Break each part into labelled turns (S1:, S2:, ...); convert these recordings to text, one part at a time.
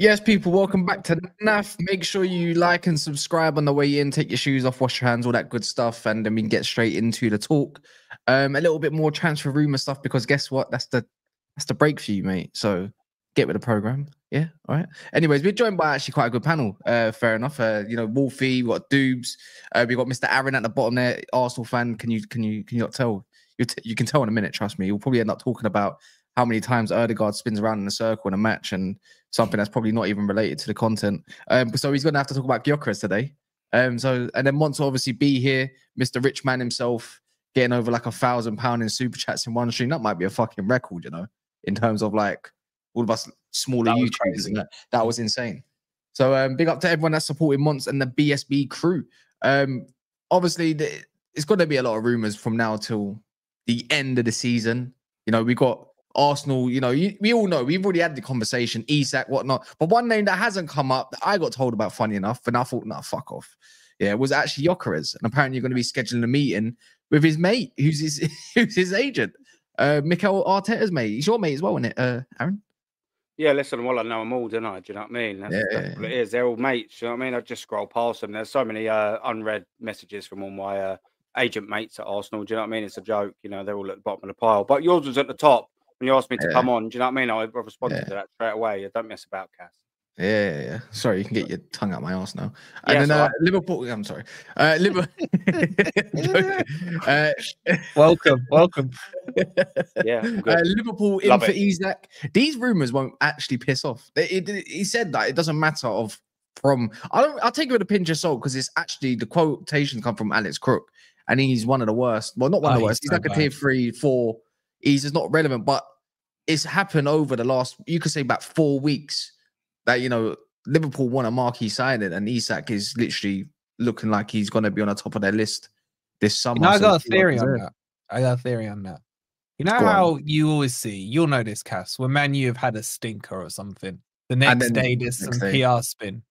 S1: Yes, people, welcome back to NAF. Make sure you like and subscribe on the way in. Take your shoes off, wash your hands, all that good stuff, and then we can get straight into the talk. A little bit more transfer rumor stuff because guess what? That's the break for you, mate. So get with the program. Yeah, all right. Anyways, we're joined by actually quite a good panel. Fair enough. Wolfie, we got Doobs, we got Mr. Aaron at the bottom there, Arsenal fan. Can you not tell? You can tell in a minute. Trust me. You'll probably end up talking about how many times Erdegaard spins around in a circle in a match and something that's probably not even related to the content. So he's going to have to talk about Gyokeres today. And then wants to obviously be here, Mr. Rich Man himself, getting over like £1,000 in super chats in one stream. That might be a fucking record, you know, in terms of like all of us smaller YouTubers. That was insane. So big up to everyone that's supporting Monts and the BSB crew. Obviously, it's going to be a lot of rumors from now till the end of the season. You know, we got Arsenal, you know, we all know, we've already had the conversation, Isak, whatnot. But one name that hasn't come up that I got told about, funny enough, and I thought, nah, fuck off. Yeah, it was actually Gyokeres. And apparently you're going to be scheduling a meeting with his mate, who's his agent. Mikel Arteta's mate. He's your mate as well, isn't it, Aaron?
S2: Yeah, listen, well, I know them all, don't I? Do you know what I mean? That's what it is. They're all mates, you know what I mean? I just scroll past them. There's so many unread messages from all my agent mates at Arsenal. Do you know what I mean? It's a joke. You know, they're all at the bottom of the pile. But yours was at the top. When you asked me to come on, do you know what I mean? I responded to that straight away. Don't mess about, Cass.
S1: Yeah. Sorry, you can get your tongue out my arse now. And then Liverpool. I'm sorry. Liverpool.
S3: welcome.
S2: Yeah.
S1: Liverpool in for Isak. These rumors won't actually piss off. He said that it doesn't matter I'll take it with a pinch of salt because it's actually the quotation come from Alex Crook, and he's one of the worst. Well, not one of the worst. He's like a tier 3, 4. He's just not relevant, but it's happened over the last, you could say, about 4 weeks that, you know, Liverpool want a marquee signing, and Isak is literally looking like he's going to be on the top of their list this summer.
S3: You know, I got a theory on that. You know how you always see, you'll know this, Cass, when Man U have had a stinker or something, the next day there's some PR spin,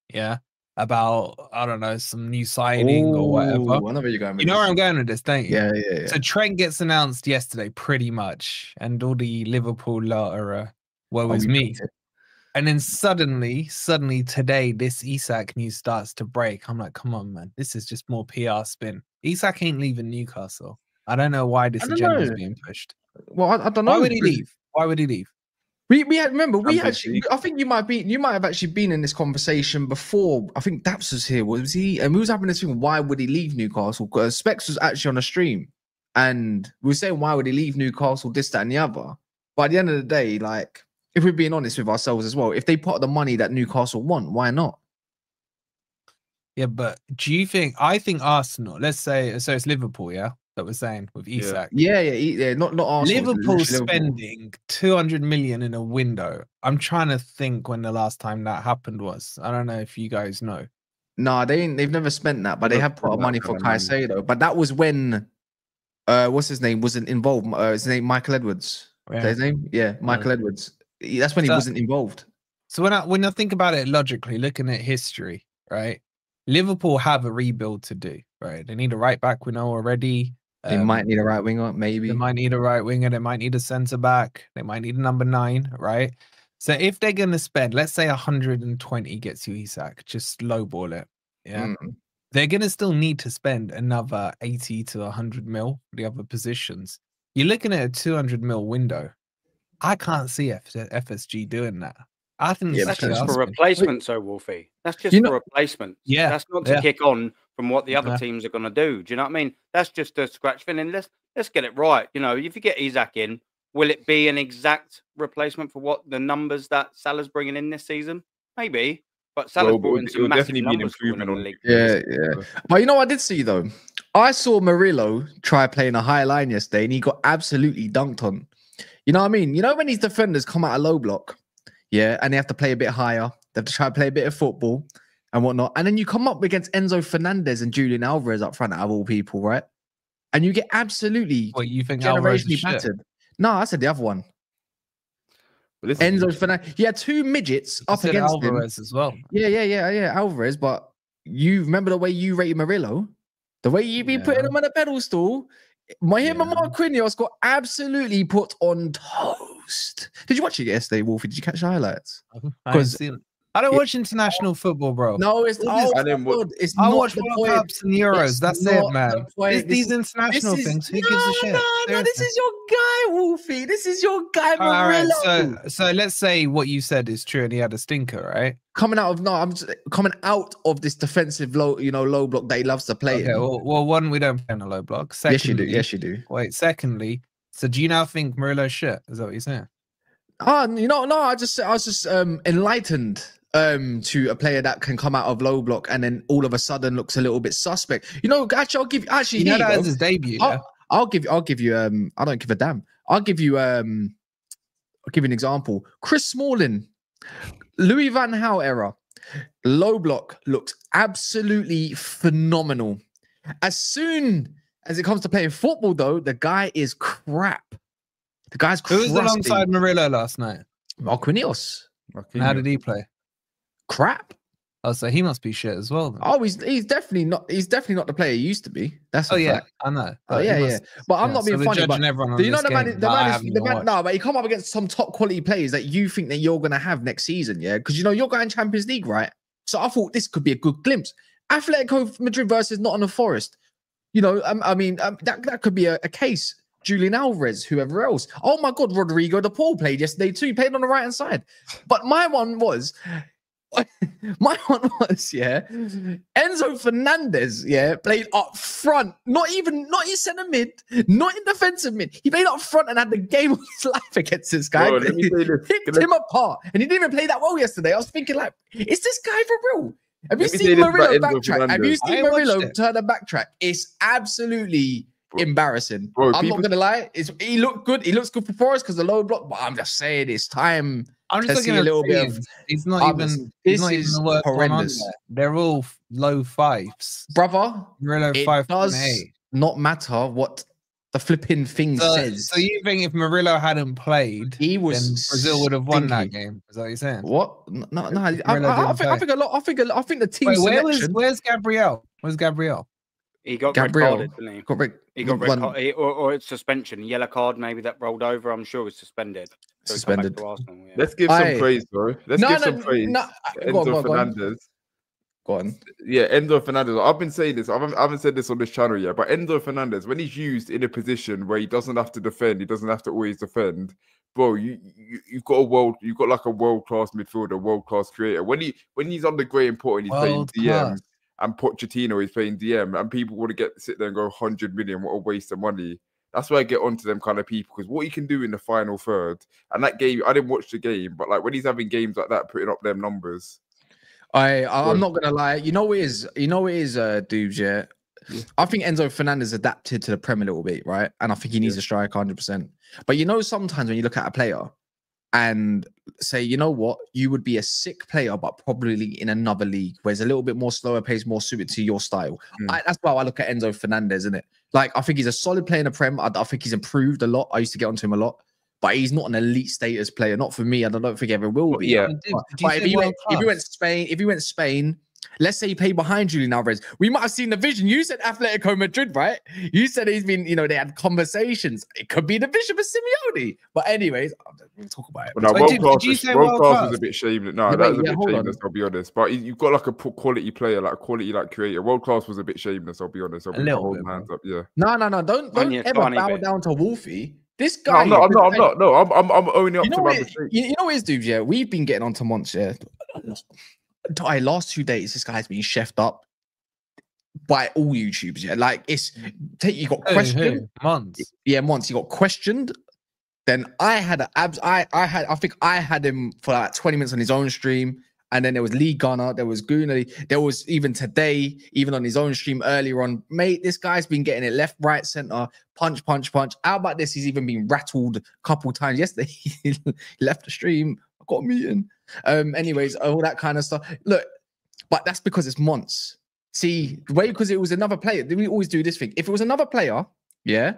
S3: about, I don't know, some new signing or whatever.
S1: I know where you're going.
S3: You know where I'm going with this, don't you?
S1: Yeah.
S3: So Trent gets announced yesterday, pretty much, and all the Liverpool lot are, woe is me. And then suddenly today, this Isak news starts to break. I'm like, come on, man, this is just more PR spin. Isak ain't leaving Newcastle. I don't know why this agenda is being pushed.
S1: Well, I don't know.
S3: Why would he leave? Why would he leave?
S1: We had, remember, we actually, I think you might have actually been in this conversation before. I think Daps was here, was he? And we was having this thing, why would he leave Newcastle? Because Specs was actually on a stream and we were saying, why would he leave Newcastle, this, that, and the other? But at the end of the day, like, if we're being honest with ourselves as well, if they put the money that Newcastle want, why not?
S3: Yeah, but do you think, I think Arsenal, let's say, so it's Liverpool, that we're saying with Isak.
S1: Yeah, not Arsenal.
S3: Liverpool spending 200 million in a window. I'm trying to think when the last time that happened was. I don't know if you guys know.
S1: No, they've never spent that, but they have put money for Caicedo. But that was when what's his name wasn't involved. His name Michael Edwards. Is that his name? Yeah, Michael Edwards. That's when he wasn't involved.
S3: So when I think about it logically, looking at history, right? Liverpool have a rebuild to do, right? They need a right back, we know already.
S1: They might need a right winger, maybe.
S3: They might need a right winger. They might need a centre back. They might need a number 9, right? So if they're going to spend, let's say 120 gets you Isak, just lowball it. Yeah. They're going to still need to spend another 80 to 100 mil for the other positions. You're looking at a 200 mil window. I can't see FSG doing that. I think
S2: that's just for replacement, so Wolfie. That's just for replacement.
S3: Yeah.
S2: That's not to kick on from what the other teams are going to do. Do you know what I mean? That's just a scratch fin. And let's get it right. You know, if you get Isak in, will it be an exact replacement for what the numbers that Salah's bringing in this season? Maybe. But Salah's brought in some massive numbers in the league.
S1: Yeah. But you know what I did see, though? I saw Murillo try playing a high line yesterday, and he got absolutely dunked on. You know what I mean? You know when these defenders come out of low block, and they have to play a bit higher, they have to try to play a bit of football and whatnot, and then you come up against Enzo Fernandez and Julian Alvarez up front, out of all people, right? And you get absolutely
S3: you think
S1: generationally battered. No, I said the other one. Enzo Fernandez. He had 2 midgets up against
S3: Alvarez
S1: him
S3: as well.
S1: Yeah, Alvarez. But you remember the way you rated Murillo, the way you be putting him on a pedestal. Him and Marquinhos got absolutely put on toast. Did you watch it yesterday, Wolfie? Did you catch the highlights?
S3: I I don't watch international football, bro.
S1: No, it's
S3: I watch World Cups and Euros. That's it, man. These international things. Who gives a shit?
S1: No, this is your guy, Wolfie. This is your guy, Murillo.
S3: Right, so let's say what you said is true, and he had a stinker, right?
S1: Coming out of this defensive low block that he loves to play.
S3: Okay, well, one, we don't play in a low block. Secondly,
S1: Yes, you do.
S3: Wait, secondly, so do you now think Murillo's shit? Is that what you're saying?
S1: No, I was just enlightened to a player that can come out of low block and then all of a sudden looks a little bit suspect. Actually,
S3: you know that as his debut.
S1: I'll give you I don't give a damn. I'll give you an example. Chris Smalling, Louis van Gaal era, low block looks absolutely phenomenal. As soon as it comes to playing football, though, the guy is crap. The guy's crusty.
S3: Who was alongside Murillo last night?
S1: Marquinhos.
S3: How did he play?
S1: Crap.
S3: Oh, so he must be shit as well. Then.
S1: Oh, he's definitely not. He's definitely not the player he used to be. That's a fact.
S3: I know.
S1: Oh yeah. But I'm not being funny. But you know the man. No, but you come up against some top quality players that you think that you're gonna have next season. Yeah, because you're going Champions League, right? So I thought this could be a good glimpse. Atletico Madrid versus Nottingham Forest. That could be a case. Julian Alvarez, whoever else. Oh my God, Rodrigo De Paul played yesterday too. He played on the right hand side. But my one was, Enzo Fernandez, played up front. Not in centre mid, not in defensive mid. He played up front and had the game of his life against this guy.
S4: Bro,
S1: Picked him apart, and he didn't even play that well yesterday. I was thinking, like, is this guy for real? Have you seen Murillo backtrack? Have you seen Murillo turn a backtrack? It's absolutely embarrassing.
S4: Bro,
S1: I'm not gonna lie. He looked good. He looks good for Forest because the low block. But I'm just saying, it's time.
S3: I'm just looking at a little bit of. He's not even. This is the horrendous. They're all low fives,
S1: brother.
S3: Murillo 5.8.
S1: Does not matter what the flipping thing says.
S3: So you think if Murillo hadn't played, then Brazil would have won that game? Is that what you're saying?
S1: What? No. I think a lot. I think the team.
S3: Wait, where's Gabriel? Where's Gabriel?
S2: He got
S1: Gabriel.
S2: Red carded, didn't he? He got red card, or it's suspension, yellow card maybe that rolled over. I'm sure it was suspended. So
S1: suspended.
S2: Arsenal, yeah.
S4: Let's give some praise, bro. Let's give some praise. Enzo Fernandez.
S1: Go on.
S4: Yeah, Enzo Fernandez. I've been saying this. I haven't said this on this channel yet, but Enzo Fernandez, when he's used in a position where he doesn't have to defend, he doesn't have to always defend. Bro, you've got a world class midfielder, world class creator. When he's under Graham Potter and he's playing DM. And Pochettino is playing DM, and people want to sit there and go 100 million. What a waste of money. That's why I get onto them kind of people, because what he can do in the final third, and that game, I didn't watch the game, but like when he's having games like that, putting up them numbers.
S1: I'm not gonna lie. You know what it is, dudes. Yeah, I think Enzo Fernandez adapted to the Prem a little bit, right? And I think he needs a strike 100%. But sometimes when you look at a player and say, you know what, you would be a sick player, but probably in another league where it's a little bit more slower pace, more suited to your style. That's why I look at Enzo Fernandez, isn't it? Like, I think he's a solid player in the Prem. I think he's improved a lot. I used to get onto him a lot, but he's not an elite status player. Not for me. I don't think he ever will be.
S4: Yeah.
S1: But if he went Spain, let's say he played behind Julian Alvarez, we might have seen the vision. You said Atletico Madrid, right? You said he's been, they had conversations. It could be the vision for Simeone. But anyways, we'll talk about it.
S4: Well, no, world class was a bit shameless. No, that was a bit shameless, I'll be honest. But you've got like a quality player, like a quality creator. World class was a bit shameless, I'll be honest. I'll be holding hands up, yeah.
S1: No. Don't ever bow down to Wolfie. This guy.
S4: No, I'm not. No, I'm owning up to my mistake.
S1: You know what it is, dudes? Yeah, we've been getting onto Monts, yeah. Last 2 days, this guy's been chefed up by all YouTubers. Yeah, like you got questioned.
S3: Months.
S1: Yeah, Months. You got questioned. Then I had I think I had him for like 20 minutes on his own stream, and then there was Lee Gunner, there was Goonery, there was even today, even on his own stream earlier on. Mate, this guy's been getting it left, right, center, punch. How about this? He's even been rattled a couple times yesterday. He left the stream. I got a meeting. Anyways, all that kind of stuff. Look, but that's because it's Monts. See, the way, because it was another player. We always do this thing. If it was another player, yeah,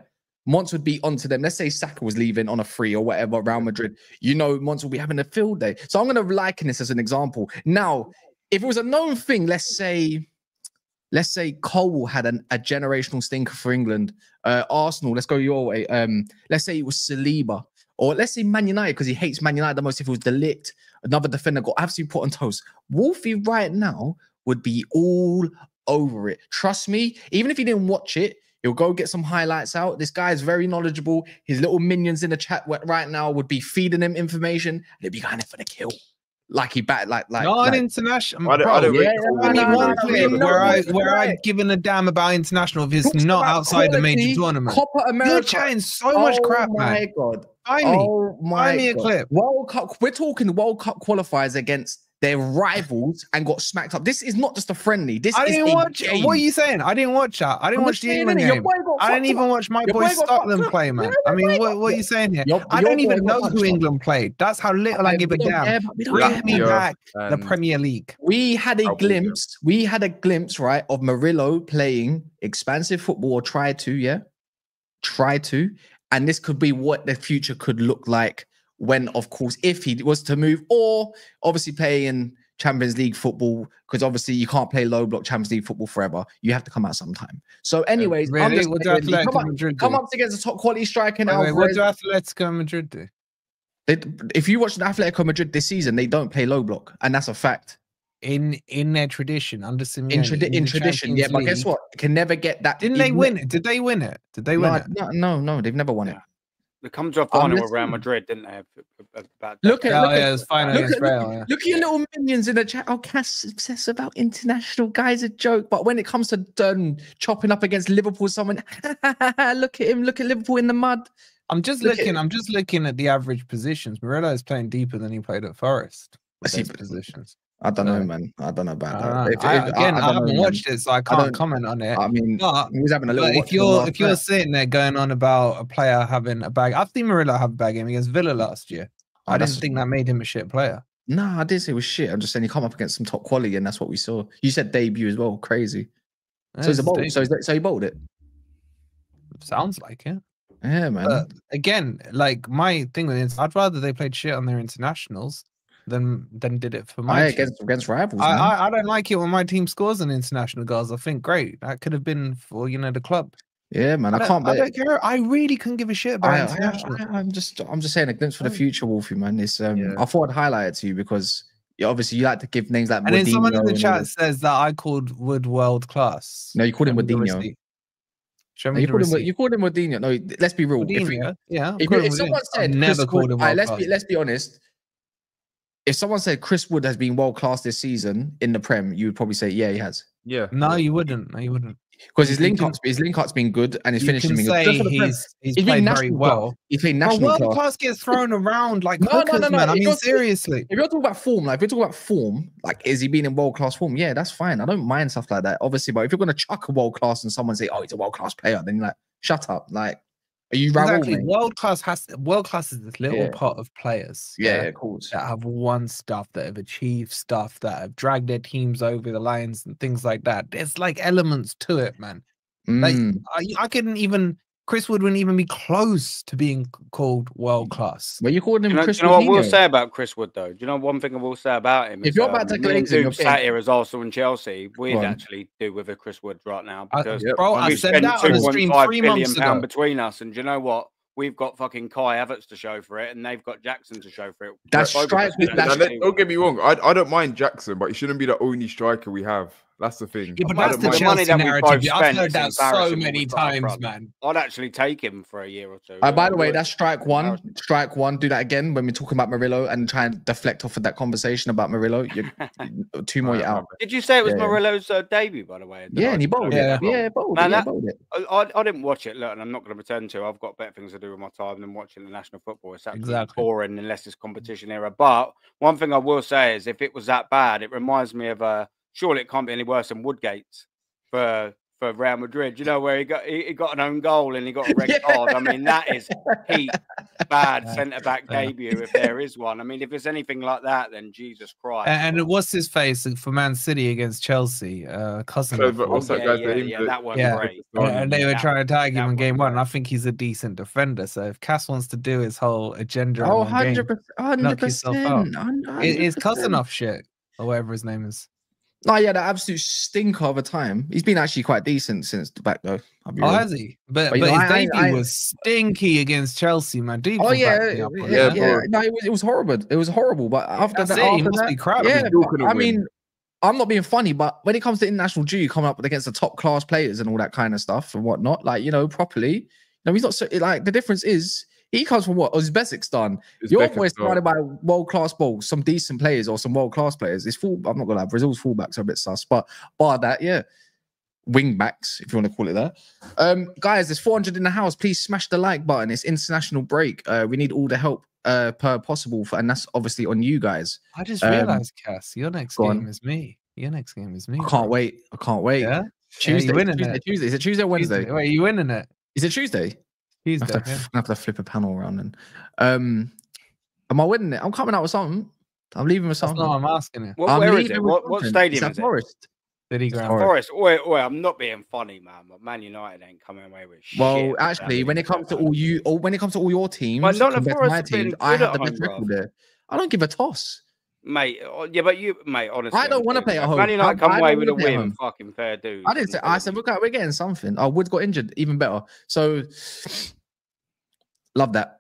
S1: Monts would be onto them. Let's say Saka was leaving on a free or whatever, Real Madrid. Monts will be having a field day. So I'm going to liken this as an example. Now, if it was a known thing, let's say Cole had a generational stinker for England. Arsenal, let's go your way. Let's say it was Saliba. Or let's say Man United, because he hates Man United the most. If it was De Ligt, another defender got absolutely put on toast. Wolfie right now would be all over it. Trust me, even if he didn't watch it, he'll go get some highlights out. This guy is very knowledgeable. His little minions in the chat right now would be feeding him information, and they'd be going in for the kill. Like he bat like
S3: not international.
S4: I don't
S3: Bro,
S4: rate
S3: I mean, one
S1: no,
S3: clip
S1: no,
S3: where I've given a damn about international if it's not outside the major tournament.
S1: Copa America.
S3: You're chatting so much crap, man.
S1: Oh my god!
S3: Find me a clip.
S1: World Cup. We're talking World Cup qualifiers against their rivals and got smacked up. This is not just a friendly. This
S3: I
S1: is
S3: didn't watch
S1: game.
S3: What are you saying? I didn't watch that. I didn't watch the England game. I didn't even watch my boy Scotland play, man. I mean, what are you saying here? I don't even know who England played. That's how little I give a damn. Bring me back the Premier League.
S1: We had a glimpse. We had a glimpse, right, of Murillo playing expansive football, or try to, and this could be what the future could look like. When, of course, if he was to move, or obviously play in Champions League football, because obviously you can't play low block Champions League football forever. You have to come out sometime. So, anyways,
S3: really?
S1: I'm just
S3: what do Atletico Madrid do?
S1: Come up against a top quality striker now.
S3: What do Atletico Madrid do?
S1: If you watch the Atletico Madrid this season, they don't play low block, and that's a fact.
S3: In their tradition, under Simeone,
S1: in tradition, yeah. But guess what? Can never get that.
S3: Didn't they win it? Did they win it? Did they win it?
S1: No, they've never won it.
S2: They come to a final with Real Madrid, didn't they?
S1: Look at
S3: your
S1: little minions in the chat. Oh, Cass obsessed about international. Guys, a joke. But when it comes to chopping up against Liverpool, someone look at him. Look at Liverpool in the mud.
S3: I'm just looking at the average positions. Murillo is playing deeper than he played at Forest. Positions.
S1: I don't know, man. I don't know about that.
S3: I haven't watched it, so I can't comment on it.
S1: I mean,
S3: but
S1: he was having a little.
S3: If you're sitting there going on about a player having a bag, I've seen Murillo have a bag game against Villa last year. I didn't think that made him a shit player.
S1: No, I didn't say it was shit. I'm just saying he come up against some top quality, and that's what we saw. You said debut as well, crazy. So he's a bold. So he bowled it.
S3: Sounds like it.
S1: Yeah, man.
S3: But again, like my thing with it, I'd rather they played shit on their internationals than did it for my team.
S1: Against rivals.
S3: I don't like it when my team scores an international goals. I think great. That could have been for the club.
S1: Yeah, man. I
S3: don't care. I really couldn't give a shit about international.
S1: I'm just saying a glimpse for the future, Wolfie, man. It's I thought I'd highlight it to you because obviously you like to give names like.
S3: And then someone in the chat says that I called Wood world class.
S1: No, you called him Woodinho.
S3: Show me
S1: you called him Woodinho. No, let's be real. If someone said
S3: never called him,
S1: let's be honest. If someone said Chris Wood has been world class this season in the Prem, you would probably say, yeah, he has.
S4: Yeah.
S3: No, you wouldn't.
S1: Because his link up's been good and his finishing been good.
S3: He's played very well.
S1: He's played national
S3: world class gets thrown around like hookers, man. I mean, seriously.
S1: If you're talking about form, like is he being in world class form? Yeah, that's fine. I don't mind stuff like that, obviously. But if you're gonna chuck a world class and someone say, oh, he's a world class player, then you're like, shut up. Like, are you
S3: exactly? World class is this little pot of players.
S1: Yeah, of course.
S3: That have won stuff, that have achieved stuff, that have dragged their teams over the lines and things like that. There's like elements to it, man. Like I couldn't even. Chris Wood wouldn't even be close to being called world class.
S1: Well, you called him Chris Wood.
S2: Do you know what we'll say about Chris Wood, though? Do you know one thing I will say about him?
S1: If you're about to
S2: sat here as Arsenal and Chelsea, we'd actually do with a Chris Wood right now because
S3: I said that on the stream 3 months ago.
S2: Between us, and do you know what? We've got fucking Kai Havertz to show for it, and they've got Jackson to show for it.
S1: That's strike.
S4: Don't get me wrong. I don't mind Jackson, but he shouldn't be the only striker we have. That's the thing.
S3: Yeah, but that's the Chelsea narrative. I've heard that so many times, man.
S2: I'd actually take him for a year or two.
S1: By the way, that's strike one. Strike one. Do that again when we're talking about Murillo and try and deflect off of that conversation about Murillo. Two more, you're out.
S2: Did you say it was Murillo's debut, by the way?
S1: Yeah, and he bowled it. Yeah, bowled it.
S2: I didn't watch it. Look, and I'm not going to pretend to. I've got better things to do with my time than watching the national football. It's absolutely boring unless it's competition era. But one thing I will say is if it was that bad, it reminds me of surely it can't be any worse than Woodgate's for Real Madrid. You know, where he got an own goal and he got a red card. I mean, that is peak bad centre-back debut if there is one. I mean, if it's anything like that, then Jesus Christ.
S3: And what's his face for Man City against Chelsea? Cousin.
S2: That one great.
S3: And they were trying to tag him in game one. And I think he's a decent defender. So if Cass wants to do his whole agenda,
S1: 100%,
S3: knock yourself out. It's Cousin off shit or whatever his name is.
S1: No, yeah, the absolute stinker of a time. He's been actually quite decent since the back, though. I'll be
S3: Oh,
S1: real.
S3: has he? But
S1: you know,
S3: his debut was stinky against Chelsea, man. Do you back me up on that?
S4: bro.
S1: No, it was horrible. It was horrible. But after
S3: That's
S1: that,
S3: it. He must be crap.
S1: yeah. I
S4: win.
S1: mean, I'm not being funny, but when it comes to international duty, coming up against the top class players and all that kind of stuff and whatnot, like, you know, properly, no, he's not so, like, the difference is he comes from what? Uzbekistan. Your boy surrounded by world-class balls, some decent players or some world-class players. It's full. I'm not gonna lie, Brazil's fullbacks are a bit sus, but bar that, yeah. Wing backs, if you want to call it that. Guys, there's 400 in the house. Please smash the like button. It's international break. We need all the help per possible, and that's obviously on you guys.
S3: I just realized, Cass, your next game is me. Your next game is me.
S1: I can't wait. I can't wait.
S3: Yeah?
S1: Tuesday.
S3: Yeah, winning
S1: Tuesday. Is it Tuesday or Wednesday?
S3: Tuesday. Wait, you winning it?
S1: Is it Tuesday?
S3: Tuesday.
S1: I have to flip a panel around then. Am I winning it? I'm coming out with something. I'm leaving with something.
S3: That's not what I'm asking you.
S2: Where is it? What stadium is it?
S1: Forest.
S2: City Ground. Forest. Wait, I'm not being funny, man. But Man United ain't coming away with shit.
S1: Well, actually, when it comes to all you, or when it comes to all your teams,
S2: but none of
S1: my teams, I have the best record there. I don't give a toss,
S2: mate. Yeah, but you, mate. Honestly,
S1: I don't want to play at home.
S2: Man United come away with a win. Fucking fair dude.
S1: I didn't say. I said we're getting something. Oh, Wood got injured, even better. So, love that.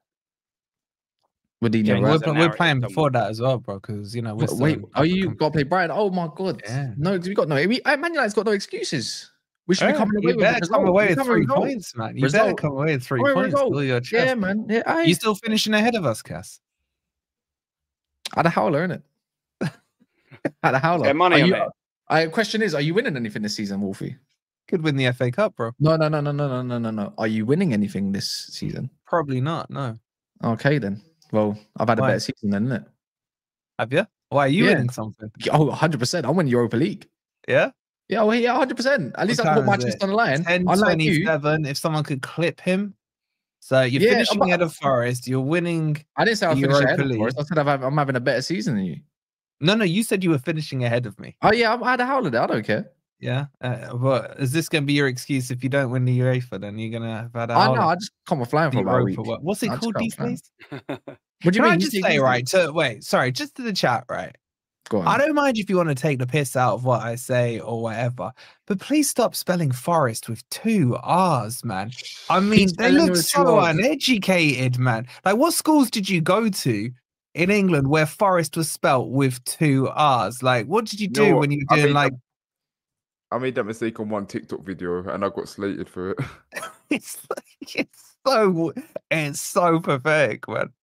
S3: Yeah, we're playing before that as well, bro. Because you know,
S1: wait, are you got to play Brighton? Oh my god,
S3: yeah.
S1: No, we got no. Man United's got no excuses. We should be coming away with
S3: better come away with 3 points, man. You better come away with 3 points.
S1: Yeah, man. Yeah,
S3: you still finishing ahead of us, Cass?
S1: Had a howler, innit? Had a howler.
S2: Money on it.
S1: Question is, are you winning anything this season, Wolfie?
S3: Could win the FA Cup, bro.
S1: No. Are you winning anything this season?
S3: Probably not. No.
S1: Okay then. Well, I've had a better season then, innit?
S3: Have you? Why are you winning something?
S1: Oh, 100%. I'm winning Europa League.
S3: Yeah?
S1: Yeah, well, yeah, 100%. At least I put my chest on the line.
S3: 10-27, if someone could clip him. So you're finishing ahead of Forest. You're winning.
S1: I didn't say I was finishing ahead of Forest. I said I'm having a better season than you.
S3: No, you said you were finishing ahead of me.
S1: Oh, yeah, I had a howler there. I don't care.
S3: Yeah. But is this going to be your excuse if you don't win the UEFA? Then you're going to have had a howler?
S1: I know. I just come flying for about a week.
S3: What's it called these days?
S1: What do you mean?
S3: I just say, right? Sorry, just to the chat, right?
S1: Go on.
S3: I don't mind if you want to take the piss out of what I say or whatever, but please stop spelling Forest with 2 R's, man. I mean, they look so uneducated, man. Like, what schools did you go to in England where Forest was spelt with 2 R's? Like, what did you do when you were doing
S4: I made that mistake on one TikTok video and I got slated for it.
S3: it's so pathetic, man.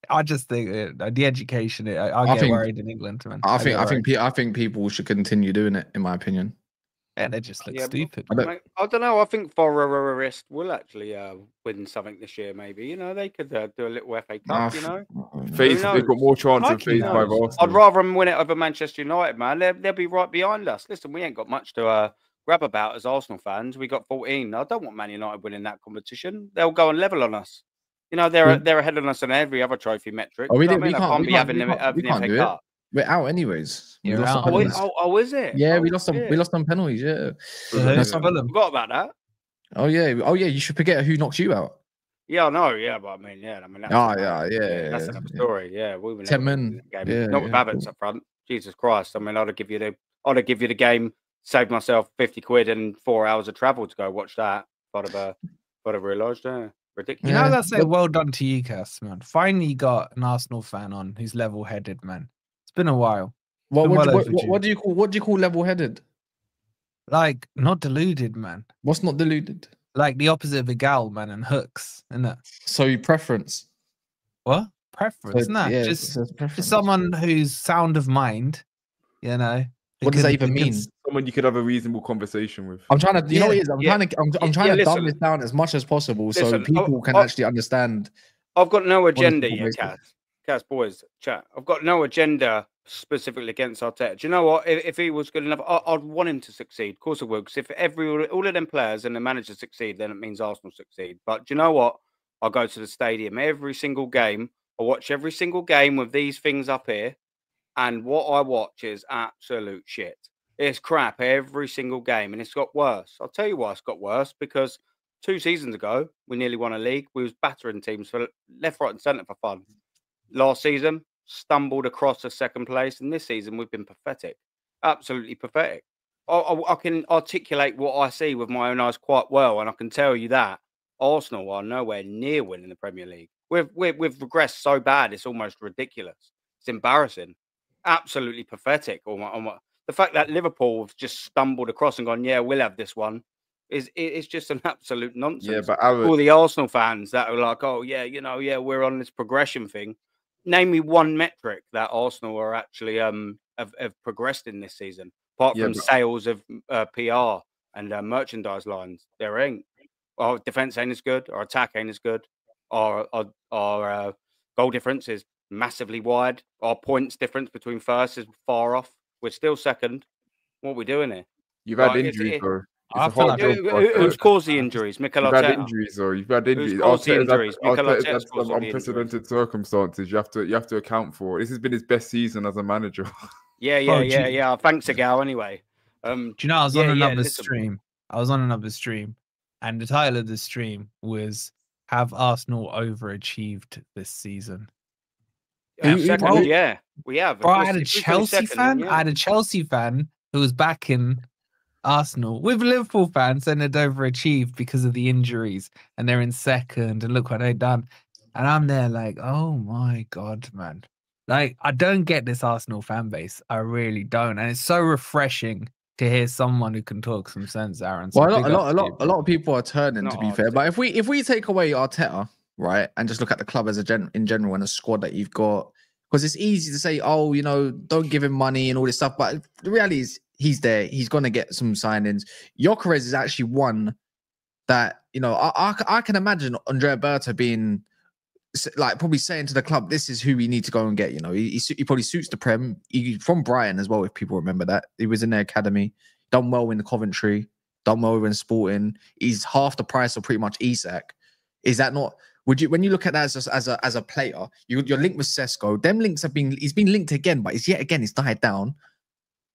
S3: I just think the education. I get worried in England, man.
S1: I think people should continue doing it, in my opinion.
S3: And they just look stupid.
S2: I don't know. I think Forest will actually win something this year. Maybe they could do a little FA Cup.
S4: They've got more chance of FaZe by Arsenal.
S2: I'd rather them win it over Manchester United, man. They'll be right behind us. Listen, we ain't got much to grab about as Arsenal fans. We got 14. I don't want Man United winning that competition. They'll go and level on us. They're ahead of us on every other trophy metric.
S1: We
S2: can't be having
S1: the FA Cup. We're out anyways.
S3: You're out.
S2: Is it?
S1: Yeah, we lost on penalties. Yeah,
S2: forgot about that.
S1: Oh yeah. You should forget who knocked you out.
S2: Yeah, I know. Yeah, but that's
S1: that's
S2: another story. Yeah, we were
S1: 10 men.
S2: Not with Havertz up front. Jesus Christ! I mean, I'd have give you the game, saved myself 50 quid and 4 hours of travel to go watch that. I'd have realised. Ridiculous.
S3: You know, that's well done to you, Cass, man. Finally got an Arsenal fan on who's level-headed, man. It's been a while.
S1: What do you call level-headed?
S3: Like, not deluded, man.
S1: What's not deluded?
S3: Like the opposite of a gal, man, and hooks, isn't it?
S1: So your preference?
S3: What? Preference? No, just someone who's sound of mind,
S1: What does that even mean?
S4: Someone you could have a reasonable conversation with.
S1: I'm trying to, I'm trying to dumb this down as much as possible so people can actually understand.
S2: I've got no agenda here, Cass, boys, chat. I've got no agenda specifically against Arteta. Do you know what? If he was good enough, I'd want him to succeed. Of course I would. Because if all of them players and the manager succeed, then it means Arsenal succeed. But do you know what? I'll go to the stadium every single game. I watch every single game with these things up here. And what I watch is absolute shit. It's crap every single game, and it's got worse. I'll tell you why it's got worse, because 2 seasons ago, we nearly won a league. We was battering teams for left, right, and centre for fun. Last season, stumbled across to second place, and this season, we've been pathetic. Absolutely pathetic. I can articulate what I see with my own eyes quite well, and I can tell you that Arsenal are nowhere near winning the Premier League. We've regressed so bad, it's almost ridiculous. It's embarrassing, absolutely pathetic. The fact that Liverpool have just stumbled across and gone, yeah, we'll have this one, it's just an absolute nonsense.
S4: Yeah, but
S2: all the Arsenal fans that are like, oh yeah, we're on this progression thing. Name me one metric that Arsenal are actually have progressed in this season, apart from sales of PR and merchandise lines. There ain't. Our defense ain't as good. Our attack ain't as good. Our goal difference is massively wide. Our points difference between first is far off. We're still second. What are we doing here?
S4: You've had injuries, bro.
S3: I feel like
S2: who's caused the injuries? Mikel Arteta.
S4: You've had injuries, or you've had injuries.
S2: Who's caused the injuries? Mikel Arteta's
S4: some unprecedented circumstances. You have to account for. This has been his best season as a manager.
S2: Yeah. Thanks, Agal. Anyway,
S3: do you know I was on another stream? I was on another stream, and the title of the stream was "Have Arsenal overachieved this season?"
S2: Second, yeah, we have.
S3: Bro, I had a Chelsea fan. I had a Chelsea fan who was backing Arsenal with Liverpool fans saying they'd overachieved because of the injuries and they're in second and look what they've done. And I'm there like, oh my God, man. Like, I don't get this Arsenal fan base. I really don't. And it's so refreshing to hear someone who can talk some sense, Aaron. So
S1: well, a lot of people are turning, to be fair. But if we take away Arteta, right, and just look at the club as in general and a squad that you've got, because it's easy to say, oh, don't give him money and all this stuff. But the reality is, he's there. He's going to get some signings. Gyokeres is actually one that, I can imagine Andrea Berta being like probably saying to the club, this is who we need to go and get. He probably suits the Prem. He's from Brighton as well, if people remember that. He was in their academy, done well in the Coventry, done well in Sporting. He's half the price of pretty much Isak. Is that not? Would you, when you look at that as a player, you're linked with Sesko. Them links he's been linked again, but it's died down.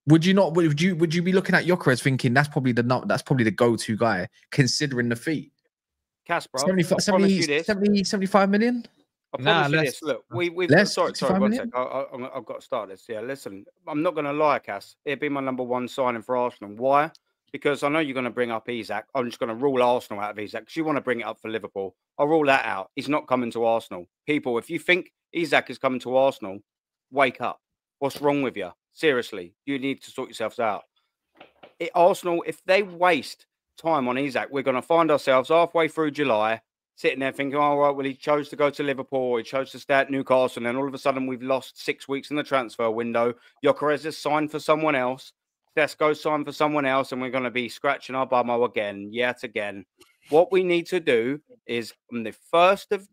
S1: Would you not? Would you be looking at Gyokeres thinking that's probably the go-to guy considering the fee?
S2: Cass, bro,
S1: 75 million?
S2: I promise you this. Look, we've sorry, one sec. I've got to start this. Yeah, listen, I'm not going to lie, Cass. It'd be my number one signing for Arsenal. Why? Because I know you're going to bring up Isak. I'm just going to rule Arsenal out of Isak because you want to bring it up for Liverpool. I'll rule that out. He's not coming to Arsenal. People, if you think Isak is coming to Arsenal, wake up. What's wrong with you? Seriously, you need to sort yourselves out. Arsenal, if they waste time on Isak, we're going to find ourselves halfway through July sitting there thinking, oh, right, well, he chose to go to Liverpool, he chose to stay at Newcastle, and then all of a sudden we've lost 6 weeks in the transfer window. Gyokeres has signed for someone else. Sesko signed for someone else, and we're going to be scratching our bummo again, yet again. What we need to do is on the 1st of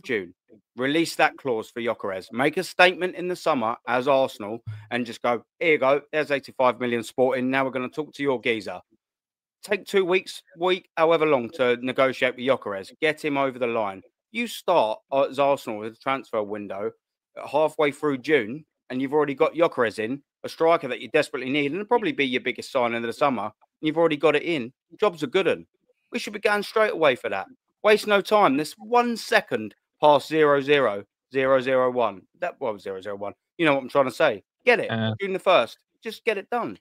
S2: June, release that clause for Gyokeres. Make a statement in the summer as Arsenal and just go, here you go, there's 85 million Sporting. Now we're going to talk to your geezer. Take 2 weeks, however long to negotiate with Gyokeres. Get him over the line. You start as Arsenal with the transfer window halfway through June, and you've already got Gyokeres in, a striker that you desperately need, and it'll probably be your biggest signing of the summer. And you've already got it in. Job's a good one. We should be going straight away for that. Waste no time. There's 1 second past 0-0, 0-0-1. That was 0-0-1. You know what I'm trying to say. Get it. June the 1st. Just get it done.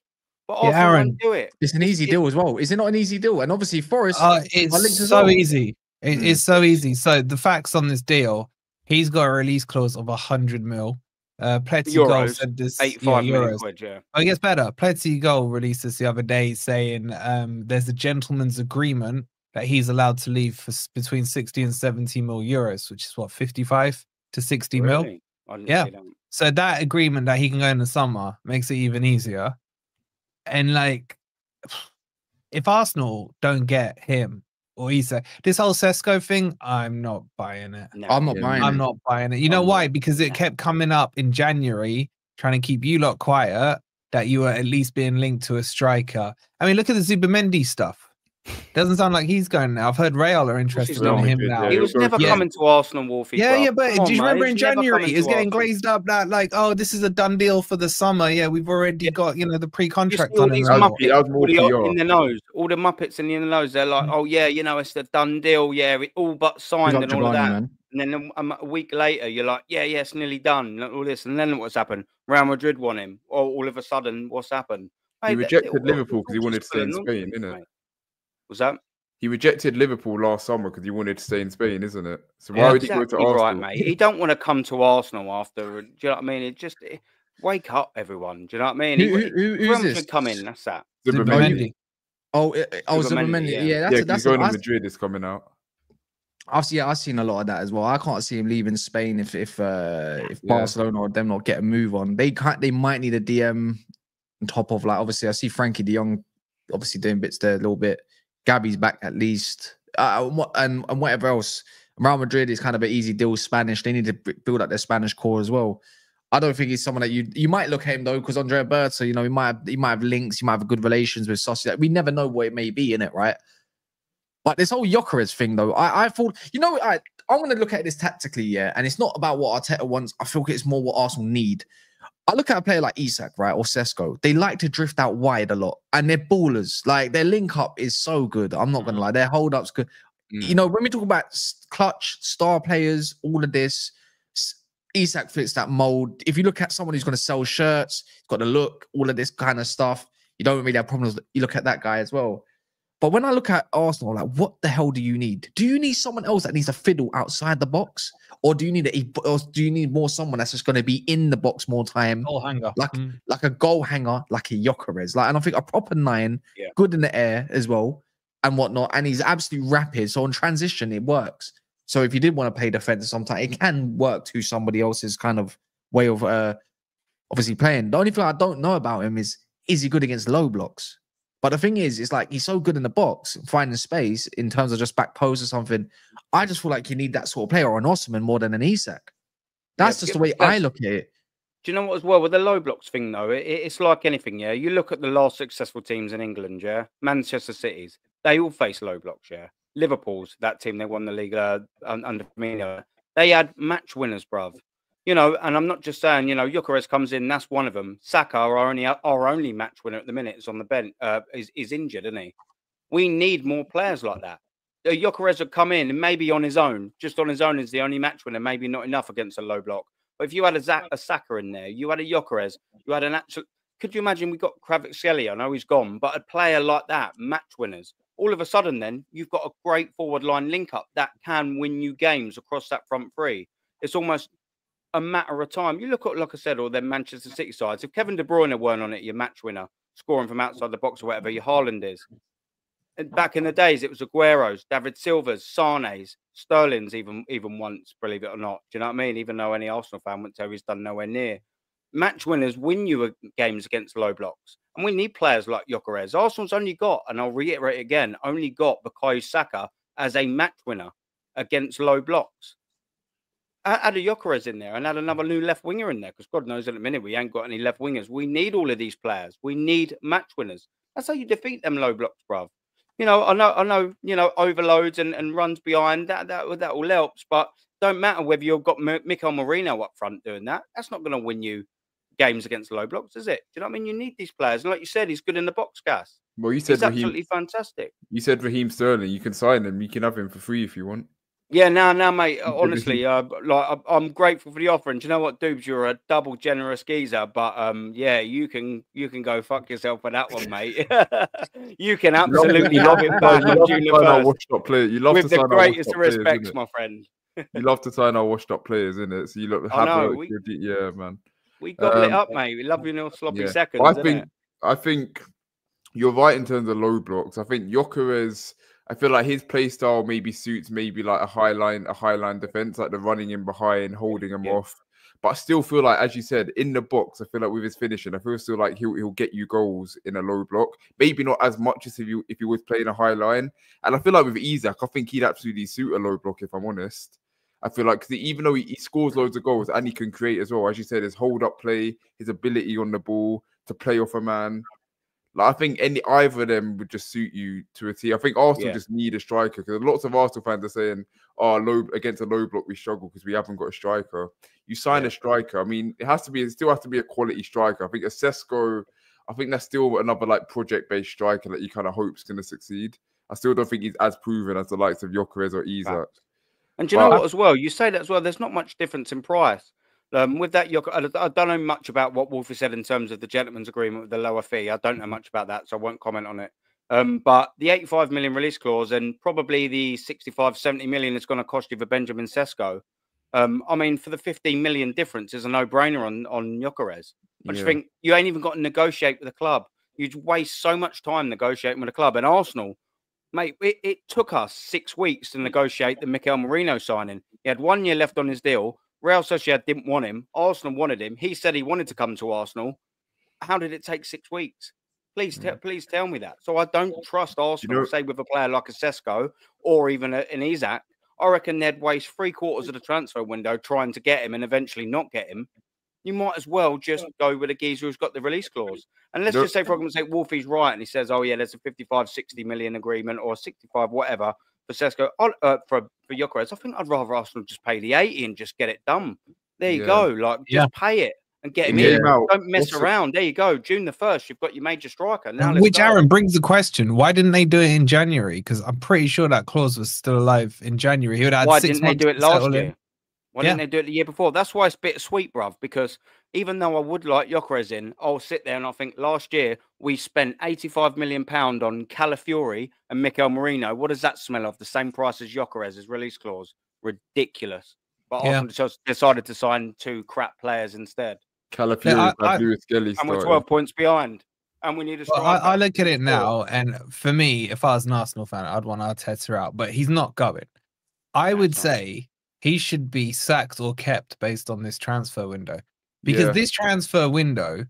S2: But Aaron, do it.
S1: It's an easy deal as well. Is it not an easy deal? And obviously Forest.
S3: It's so easy. It's so easy. So the facts on this deal, he's got a release clause of 100 mil. Pletty Goal said this.
S2: 85 million quid, yeah.
S3: Oh, it gets better. Pletty Goal released this the other day saying there's a gentleman's agreement that he's allowed to leave for between 60 and 70 mil euros, which is what, 55 to 60 mil? Yeah. So that agreement that he can go in the summer makes it even easier. And like, if Arsenal don't get him or Isak, this whole Sesko thing, I'm not buying it.
S1: No, I'm not buying it.
S3: You know why? Because it kept coming up in January, trying to keep you lot quiet, that you were at least being linked to a striker. I mean, look at the Zubimendi stuff. Doesn't sound like he's going now. I've heard Real are interested in him now.
S2: He was never coming to Arsenal, Wolfie.
S3: Yeah, but do you remember in January, it's getting glazed up that like, oh, this is a done deal for the summer. Yeah, we've already got, the pre-contract on him.
S2: All the Muppets in the nose, they're like, oh yeah, it's a done deal. Yeah, it all but signed and all of that. Man. And then a week later, you're like, yeah, it's nearly done. All this, and then what's happened? Real Madrid won him. Or all of a sudden, what's happened?
S4: He rejected Liverpool because he
S2: all
S4: wanted to
S2: just
S4: stay in
S2: full of
S4: Spain,
S2: nonsense,
S4: isn't it?
S2: mate. Was that?
S4: He rejected Liverpool last summer because he wanted to stay in Spain, isn't it? So why
S3: Yeah.
S4: would he go to
S2: Exactly right,
S4: Arsenal?
S2: mate. He don't want to come to Arsenal after. Do you know what I mean? Wake up, everyone. Do you know what I mean?
S1: Who's this?
S2: Should come in. That's that.
S3: Zubimendi.
S1: Zubimendi.
S2: yeah.
S1: Yeah,
S4: Yeah, because he's going to Madrid. Is coming out.
S1: I've seen a lot of that as well. I can't see him leaving Spain if Barcelona or them not get a move on. They might need a DM on top of, like, obviously I see Frankie de Jong obviously doing bits there a little bit. Gabby's back at least, and whatever else. Real Madrid is kind of an easy deal. Spanish, they need to build up their Spanish core as well. I don't think he's someone that you might look at him though, because Andrea Berta, he might have links, he might have good relations with Sociedad. We never know what it may be in it, right? But this whole Gyokeres thing, though, I thought, I'm going to look at this tactically, yeah, and it's not about what Arteta wants. I feel it's more what Arsenal need. I look at a player like Isak, right, or Sesko. They like to drift out wide a lot, and they're ballers. Like, their link up is so good. I'm not going to lie. Their hold up's good. When we talk about clutch, star players, all of this, Isak fits that mold. If you look at someone who's going to sell shirts, he's got the look, all of this kind of stuff, you don't really have problems. You look at that guy as well. But when I look at Arsenal, like, what the hell do you need? Do you need someone else that needs to fiddle outside the box, or do you need more someone that's just going to be in the box more time,
S3: Goal hanger,
S1: like a goal hanger, like a Gyokeres, like, and I think a proper 9, good in the air as well, and whatnot, and he's absolutely rapid. So on transition, it works. So if you did want to play defense sometimes, it can work to somebody else's kind of way of obviously playing. The only thing I don't know about him is he good against low blocks? But the thing is, it's like he's so good in the box, finding space in terms of just back post or something. I just feel like you need that sort of player, or an Osman more than an Isak. That's just the way I look at it.
S2: Do you know what, as well, with the low blocks thing, though, it's like anything, yeah? You look at the last successful teams in England, yeah? Manchester City's, they all face low blocks, yeah? Liverpool's, that team, they won the league under Murillo. They had match winners, bruv. And I'm not just saying, Gyokeres comes in, that's one of them. Saka, our only match winner at the minute, is on the bench, is injured, isn't he? We need more players like that. Gyokeres would come in and maybe on his own, just on his own is the only match winner, maybe not enough against a low block. But if you had a Saka in there, you had a Gyokeres, you had an actual... Could you imagine we got Kvaratskhelia? I know he's gone, but a player like that, match winners. All of a sudden then, you've got a great forward line link-up that can win you games across that front three. It's almost a matter of time. You look at, like I said, all them Manchester City sides. If Kevin De Bruyne weren't on it, your match winner, scoring from outside the box or whatever, your Haaland is. And back in the days, it was Aguero's, David Silva's, Sane's, Sterling's even once, believe it or not. Do you know what I mean? Even though any Arsenal fan would tell you he's done nowhere near. Match winners win you games against low blocks. And we need players like Gyokeres. Arsenal's only got, and I'll reiterate again, only got Bukayo Saka as a match winner against low blocks. Add a Gyokeres in there and add another new left winger in there, because God knows in a minute we ain't got any left wingers. We need all of these players. We need match winners. That's how you defeat them low blocks, bruv. I know, overloads and runs behind that all helps, but don't matter whether you've got Mikel Arteta up front doing that. That's not going to win you games against low blocks, is it? Do you know what I mean? You need these players, and like you said, he's good in the box, Gas.
S4: Well, you said
S2: he's absolutely fantastic.
S4: You said Raheem Sterling. You can sign him. You can have him for free if you want.
S2: Yeah, now, mate. Honestly, I'm grateful for the offer. And do you know what, Doobs? You're a double generous geezer, but yeah, you can go fuck yourself for that one, mate. You can absolutely love him back on June the 1st.
S4: You love
S2: with
S4: to
S2: the
S4: sign
S2: greatest respects, my friend.
S4: You love to sign our washed-up players, innit? So you look happy. Yeah, man.
S2: We got lit up, mate. We love you in your sloppy seconds.
S4: I think you're right in terms of low blocks. I think Gyokeres, I feel like his play style maybe suits maybe like a high line defense, like the running in behind, holding him off. But I still feel like, as you said, in the box, I feel like with his finishing, I feel still like he'll get you goals in a low block. Maybe not as much as if he was playing a high line. And I feel like with Isak, I think he'd absolutely suit a low block, if I'm honest. I feel like, because even though he scores loads of goals and he can create as well, as you said, his hold-up play, his ability on the ball to play off a man. Like, I think either of them would just suit you to a T. I think Arsenal just need a striker, because lots of Arsenal fans are saying, against a low block we struggle because we haven't got a striker. You sign a striker. I mean, it still has to be a quality striker. I think a Sesko, I think that's still another like project-based striker that you kind of hope's going to succeed. I still don't think he's as proven as the likes of Gyokeres or Isak.
S2: And do you know what as well? You say that as well. There's not much difference in price. With that, I don't know much about what Wolfie said in terms of the gentleman's agreement with the lower fee. I don't know much about that, so I won't comment on it. But the 85 million release clause and probably the 65, 70 million it's going to cost you for Benjamin Sesko. I mean, for the 15 million difference is a no-brainer on Gyokeres. I just think you ain't even got to negotiate with the club. You waste so much time negotiating with the club. And Arsenal, mate, it took us 6 weeks to negotiate the Mikel Arteta signing. He had 1 year left on his deal. Real Sociedad didn't want him. Arsenal wanted him. He said he wanted to come to Arsenal. How did it take 6 weeks? Please tell me that. So I don't trust Arsenal, say with a player like a Sesko or even an Isak. I reckon they'd waste 3/4 of the transfer window trying to get him and eventually not get him. You might as well just go with a geezer who's got the release clause. And let's just say, for argument's sake, Wolfie's right and he says, oh, yeah, there's a 55, 60 million agreement or 65, whatever, for Sesko, for Gyokeres. I think I'd rather Arsenal just pay the 80 and just get it done. There you go. Like, just pay it and get him in. Don't mess around. There you go. June the 1st, you've got your major striker. Now
S3: which, Aaron, brings the question, why didn't they do it in January? Because I'm pretty sure that clause was still alive in January. He would have had 6 months.
S2: Why didn't they do it last year? Why didn't they do it the year before? That's why it's bittersweet, bruv, because even though I would like Gyokeres in, I'll sit there and I think last year we spent £85 million on Calafiori and Mikel Merino. What does that smell of? The same price as Gyokeres' release clause. Ridiculous. But Arsenal just decided to sign 2 crap players instead.
S4: Calafiori and Lewis Kelly.
S2: And we're 12 points behind. And we need a striker.
S3: I look at it now, and for me, if I was an Arsenal fan, I'd want Arteta out, but he's not going. I would say he should be sacked or kept based on this transfer window. Because this transfer window,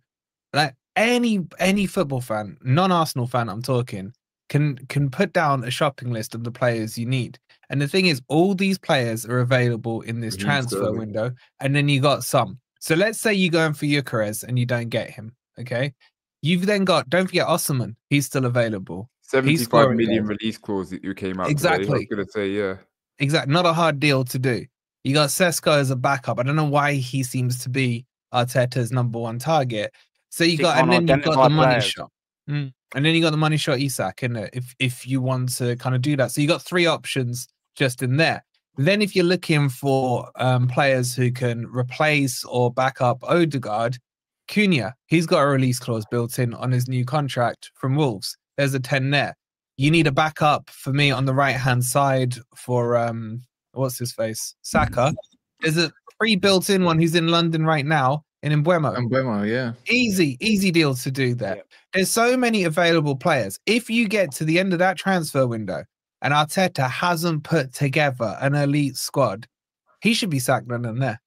S3: like any football fan, non-Arsenal fan I'm talking, can put down a shopping list of the players you need. And the thing is, all these players are available in this transfer window, and then you got some. So let's say you're going for Gyokeres and you don't get him, okay? You've then got, don't forget Osimhen, he's still available.
S4: 75 million release clause that you came out
S3: exactly.
S4: Today. I was going to say,
S3: Exactly, not a hard deal to do. You got Sesko as a backup. I don't know why he seems to be Arteta's #1 target. So you got, and then you got the money shot. And then you got the money shot Isak, and if you want to kind of do that. So you got 3 options just in there. Then if you're looking for players who can replace or back up Odegaard, Cunha, he's got a release clause built in on his new contract from Wolves. There's a 10 there. You need a backup for me on the right-hand side for, what's his face? Saka. There's a pre-built in one who's in London right now in Mbeumo.
S1: Mbeumo, yeah.
S3: Easy deal to do there. Yep. There's so many available players. If you get to the end of that transfer window and Arteta hasn't put together an elite squad, he should be sacked then and there.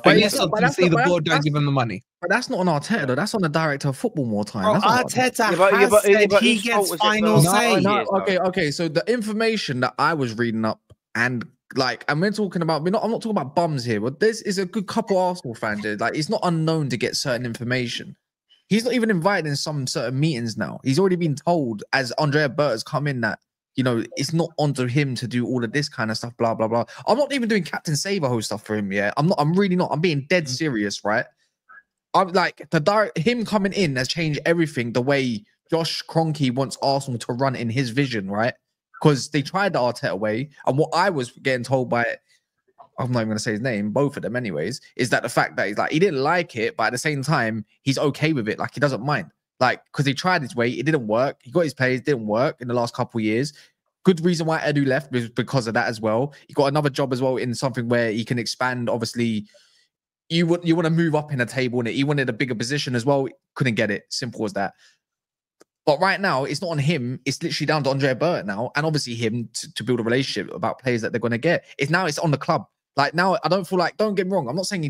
S3: Unless obviously the board don't give him the money.
S1: But that's not on Arteta, though. That's on the director of football more time.
S3: Bro, Arteta has said he gets final say.
S1: Okay. So the information that I was reading up and we're talking about, I'm not talking about bums here, but this is a good couple Arsenal fans. Like, it's not unknown to get certain information. He's not even invited in some certain meetings now. He's already been told, as Andrea Berta's come in, that, you know, it's not onto him to do all of this kind of stuff, blah, blah, blah. I'm not even doing Captain Save-A-Ho stuff for him, yeah? I'm really not. I'm being dead serious, right? I'm like, him coming in has changed everything the way Josh Kroenke wants Arsenal to run in his vision, right? Because they tried the Arteta way, and what I was getting told by, I'm not even going to say his name, both of them anyways, is that the fact that he's like, he didn't like it, but at the same time, he's okay with it. Like, he doesn't mind. Like, because he tried his way, it didn't work. He got his players, didn't work in the last couple of years. Good reason why Edu left was because of that as well. He got another job as well in something where he can expand. Obviously, you want to move up in a table, and he wanted a bigger position as well. Couldn't get it. Simple as that. But right now, it's not on him. It's literally down to Andrea Berta now, and obviously him to build a relationship about players that they're going to get. It's on the club. Like, now, I don't feel like, don't get me wrong, I'm not saying,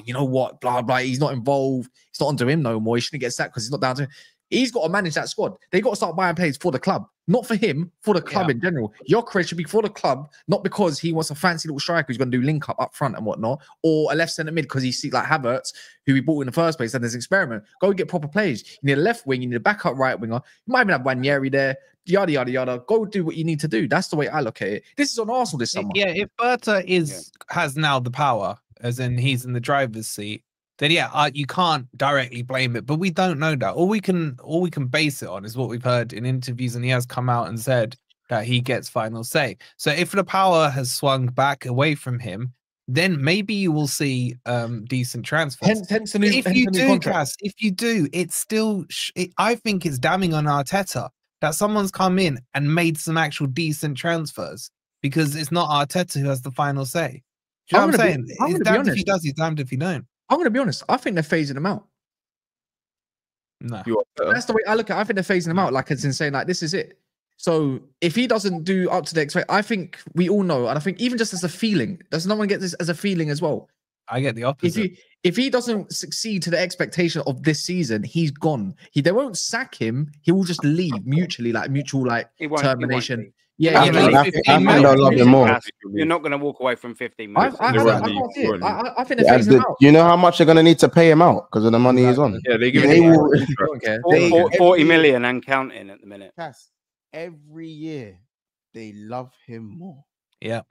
S1: you know what, blah, blah, he's not involved. It's not onto him no more. He shouldn't get sacked because he's not down to him. He's got to manage that squad. They got to start buying players for the club, not for him, for the club in general. Gyokeres should be for the club, not because he wants a fancy little striker who's going to do link up front and whatnot, or a left centre mid because he sees like Havertz, who he bought in the first place, and there's experiment. Go get proper players. You need a left wing, you need a backup right winger. You might even have Wanyeri there, yada, yada, yada. Go do what you need to do. That's the way I look at it. This is on Arsenal this summer.
S3: Yeah, if Berta has now the power, as in he's in the driver's seat, then you can't directly blame it, but we don't know that. All we can base it on is what we've heard in interviews, and he has come out and said that he gets final say. So if the power has swung back away from him, then maybe you will see decent transfers.
S1: Hence a
S3: If you
S1: new
S3: do,
S1: contract.
S3: Cass, if you do, it's still. I think it's damning on Arteta that someone's come in and made some actual decent transfers because it's not Arteta who has the final say. Do you know what I'm saying? It's damned if he does, he's damned if he don't.
S1: I'm going to be honest. I think they're phasing him out.
S3: No,
S1: that's the way I look at it. I think they're phasing him out. Like it's insane. Like this is it. So if he doesn't do up to the expect, I think we all know, and I think even just as a feeling, does no one get this as a feeling as well?
S3: I get the opposite.
S1: If he doesn't succeed to the expectation of this season, he's gone. They won't sack him. He will just leave mutual termination.
S5: I think they'll love him more.
S2: You're not going to walk away from 15 minutes.
S1: I can't see it. I think they're phasing him out.
S5: You know how much they're going to need to pay him out because of the money he's on?
S4: Yeah, they give him
S2: 40 million and counting at the minute.
S6: Cass, every year they love him more.
S3: Yeah.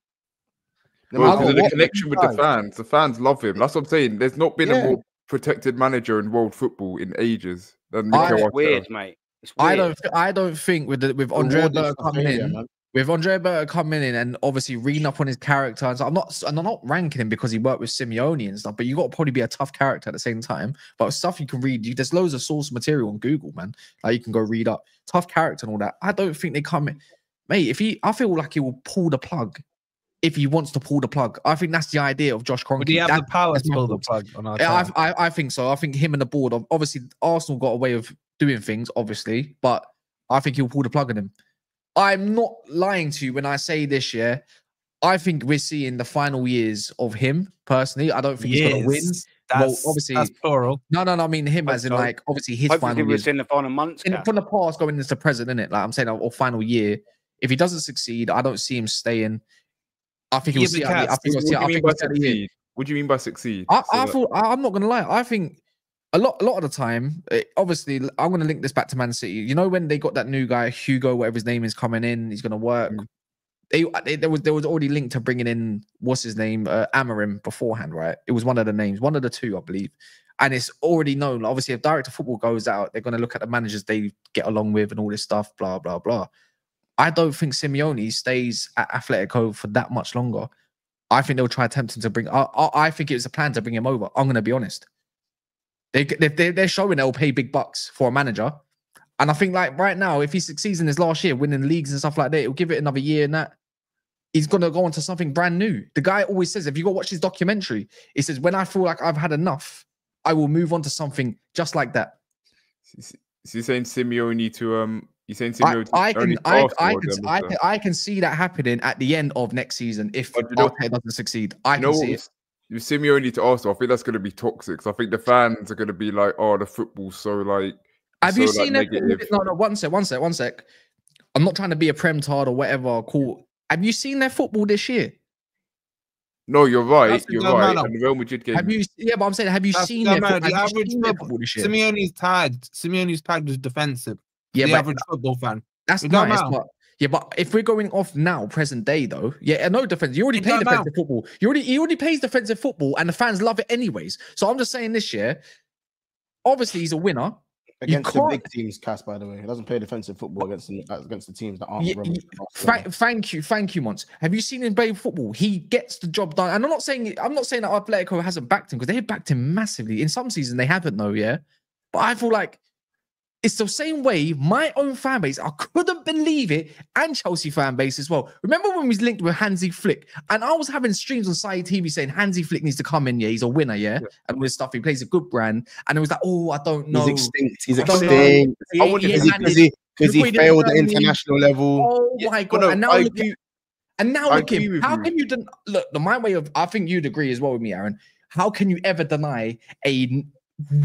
S4: Because of the connection with the fans love him. That's what I'm saying. There's not been a more protected manager in world football in ages than Mikel Arteta.
S2: It's weird, mate. It's weird.
S1: I don't think with Andrea Berta coming in, with Andrea Berta coming in and obviously reading up on his character, and so I'm not ranking him because he worked with Simeone and stuff, but you got to probably be a tough character at the same time. But stuff you can read, there's loads of source material on Google, man. Like you can go read up tough character and all that. I don't think they come in, mate. I feel like he will pull the plug. If he wants to pull the plug, I think that's the idea of Josh Kroenke.
S3: Would he have the power to pull the plug on our
S1: team? I think so. I think him and the board, obviously, Arsenal got a way of doing things, obviously, but I think he'll pull the plug on him. I'm not lying to you when I say this year. I think we're seeing the final years of him, personally. I don't think he's going to win. Obviously,
S3: that's plural.
S1: No, I mean him as in like, obviously, his final years.
S2: In the final months.
S1: From the past going into the present, innit? Like I'm saying, or final year. If he doesn't succeed, I don't see him staying. I think he'll see.
S4: What do you mean by succeed?
S1: I'm not gonna lie. I think a lot of the time, obviously, I'm gonna link this back to Man City. You know when they got that new guy Hugo, whatever his name is, coming in, he's gonna work. There was already linked to bringing in what's his name, Amorim beforehand, right? It was one of the names, one of the two, I believe. And it's already known. Obviously, if director of football goes out, they're gonna look at the managers they get along with and all this stuff, blah blah blah. I don't think Simeone stays at Atletico for that much longer. I think they'll try to tempt him to bring. I think it was a plan to bring him over. I'm going to be honest. They're showing they'll pay big bucks for a manager, and I think like right now, if he succeeds in his last year, winning leagues and stuff like that, it'll give it another year, and that he's going to go on to something brand new. The guy always says, if you go watch his documentary, he says, when I feel like I've had enough, I will move on to something just like that.
S4: So you're saying Simeone to You're saying
S1: I can see that happening at the end of next season if Arteta doesn't succeed. I can see it.
S4: You Simeone to Arsenal, I think that's going to be toxic. I think the fans are going to be like, "Oh, the football's so like."
S1: Have you seen it? No, one sec. I'm not trying to be a prem-tard or whatever. Cool. Have you seen their football this year?
S4: No, you're right. You're right. And the Real Madrid game.
S1: But I'm saying, have you seen their football this year?
S3: Simeone's tagged as defensive. Yeah, the average football fan.
S1: That's nice. But if we're going off now, present day though, no defense. You already pay defensive football. He already pays defensive football, and the fans love it anyways. So I'm just saying this year, obviously he's a winner.
S6: Against the big teams, Cass, by the way. He doesn't play defensive football against the teams that aren't.
S1: Thank you, Mons. Have you seen him play football? He gets the job done. And I'm not saying that Atletico hasn't backed him, because they have backed him massively. In some seasons they haven't though, yeah. But I feel like it's the same way my own fan base, I couldn't believe it, and Chelsea fan base as well. Remember when we was linked with Hansi Flick, and I was having streams on Saudi TV saying Hansi Flick needs to come in, he's a winner, and all this stuff. He plays a good brand, and it was like, oh, I don't know.
S5: He's extinct. Because he failed at international level.
S1: Oh my God. And now look at him. How can you look, my way of, I think you'd agree as well with me, Aaron. How can you ever deny a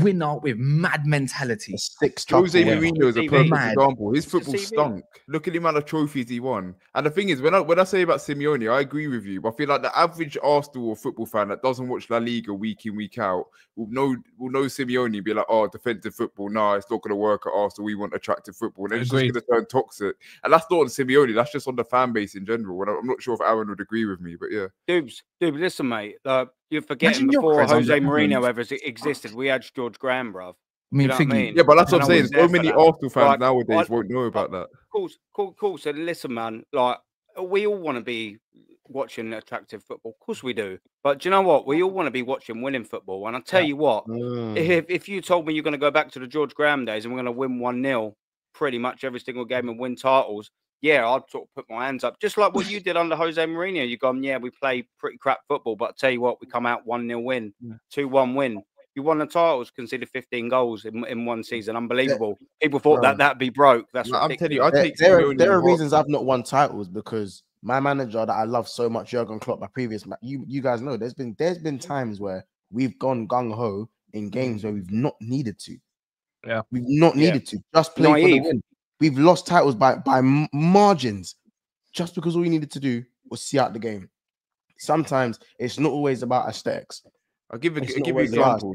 S1: winner with mad mentality?
S4: Jose Mourinho is a perfect example. His football stunk. Look at the amount of trophies he won. And the thing is, when I say about Simeone, I agree with you. But I feel like the average Arsenal or football fan that doesn't watch La Liga week in, week out will know Simeone and be like, oh, defensive football, nah, it's not going to work at Arsenal. We want attractive football. And it's just going to turn toxic. And that's not on Simeone. That's just on the fan base in general. And I'm not sure if Aaron would agree with me, but yeah.
S2: Dude, listen, mate. You're forgetting before Jose Mourinho ever existed, we had George Graham, bruv.
S1: I mean,
S4: yeah, but that's what I'm saying. So many Arsenal fans nowadays won't know about that.
S2: Cool. So listen, man, like we all want to be watching attractive football. Of course we do. But do you know what? We all want to be watching winning football. And I tell you what, if you told me you're going to go back to the George Graham days and we're going to win 1-0 pretty much every single game and win titles, yeah, I'd sort of put my hands up. Just like what you did under Jose Mourinho. You've gone, yeah, we play pretty crap football, but I tell you what, we come out 1-0 win, 2-1 win. You won the titles, conceded 15 goals in one season. Unbelievable. People thought that'd be broke. That's what
S4: I'm telling you.
S6: There are reasons I've not won titles because my manager that I love so much, Jurgen Klopp, my previous you guys know there's been times where we've gone gung ho in games where we've not needed to.
S3: Yeah,
S6: we've not needed to just play for the win. We've lost titles by margins just because all we needed to do was see out the game. Sometimes it's not always about aesthetics.
S4: I'll give you an example.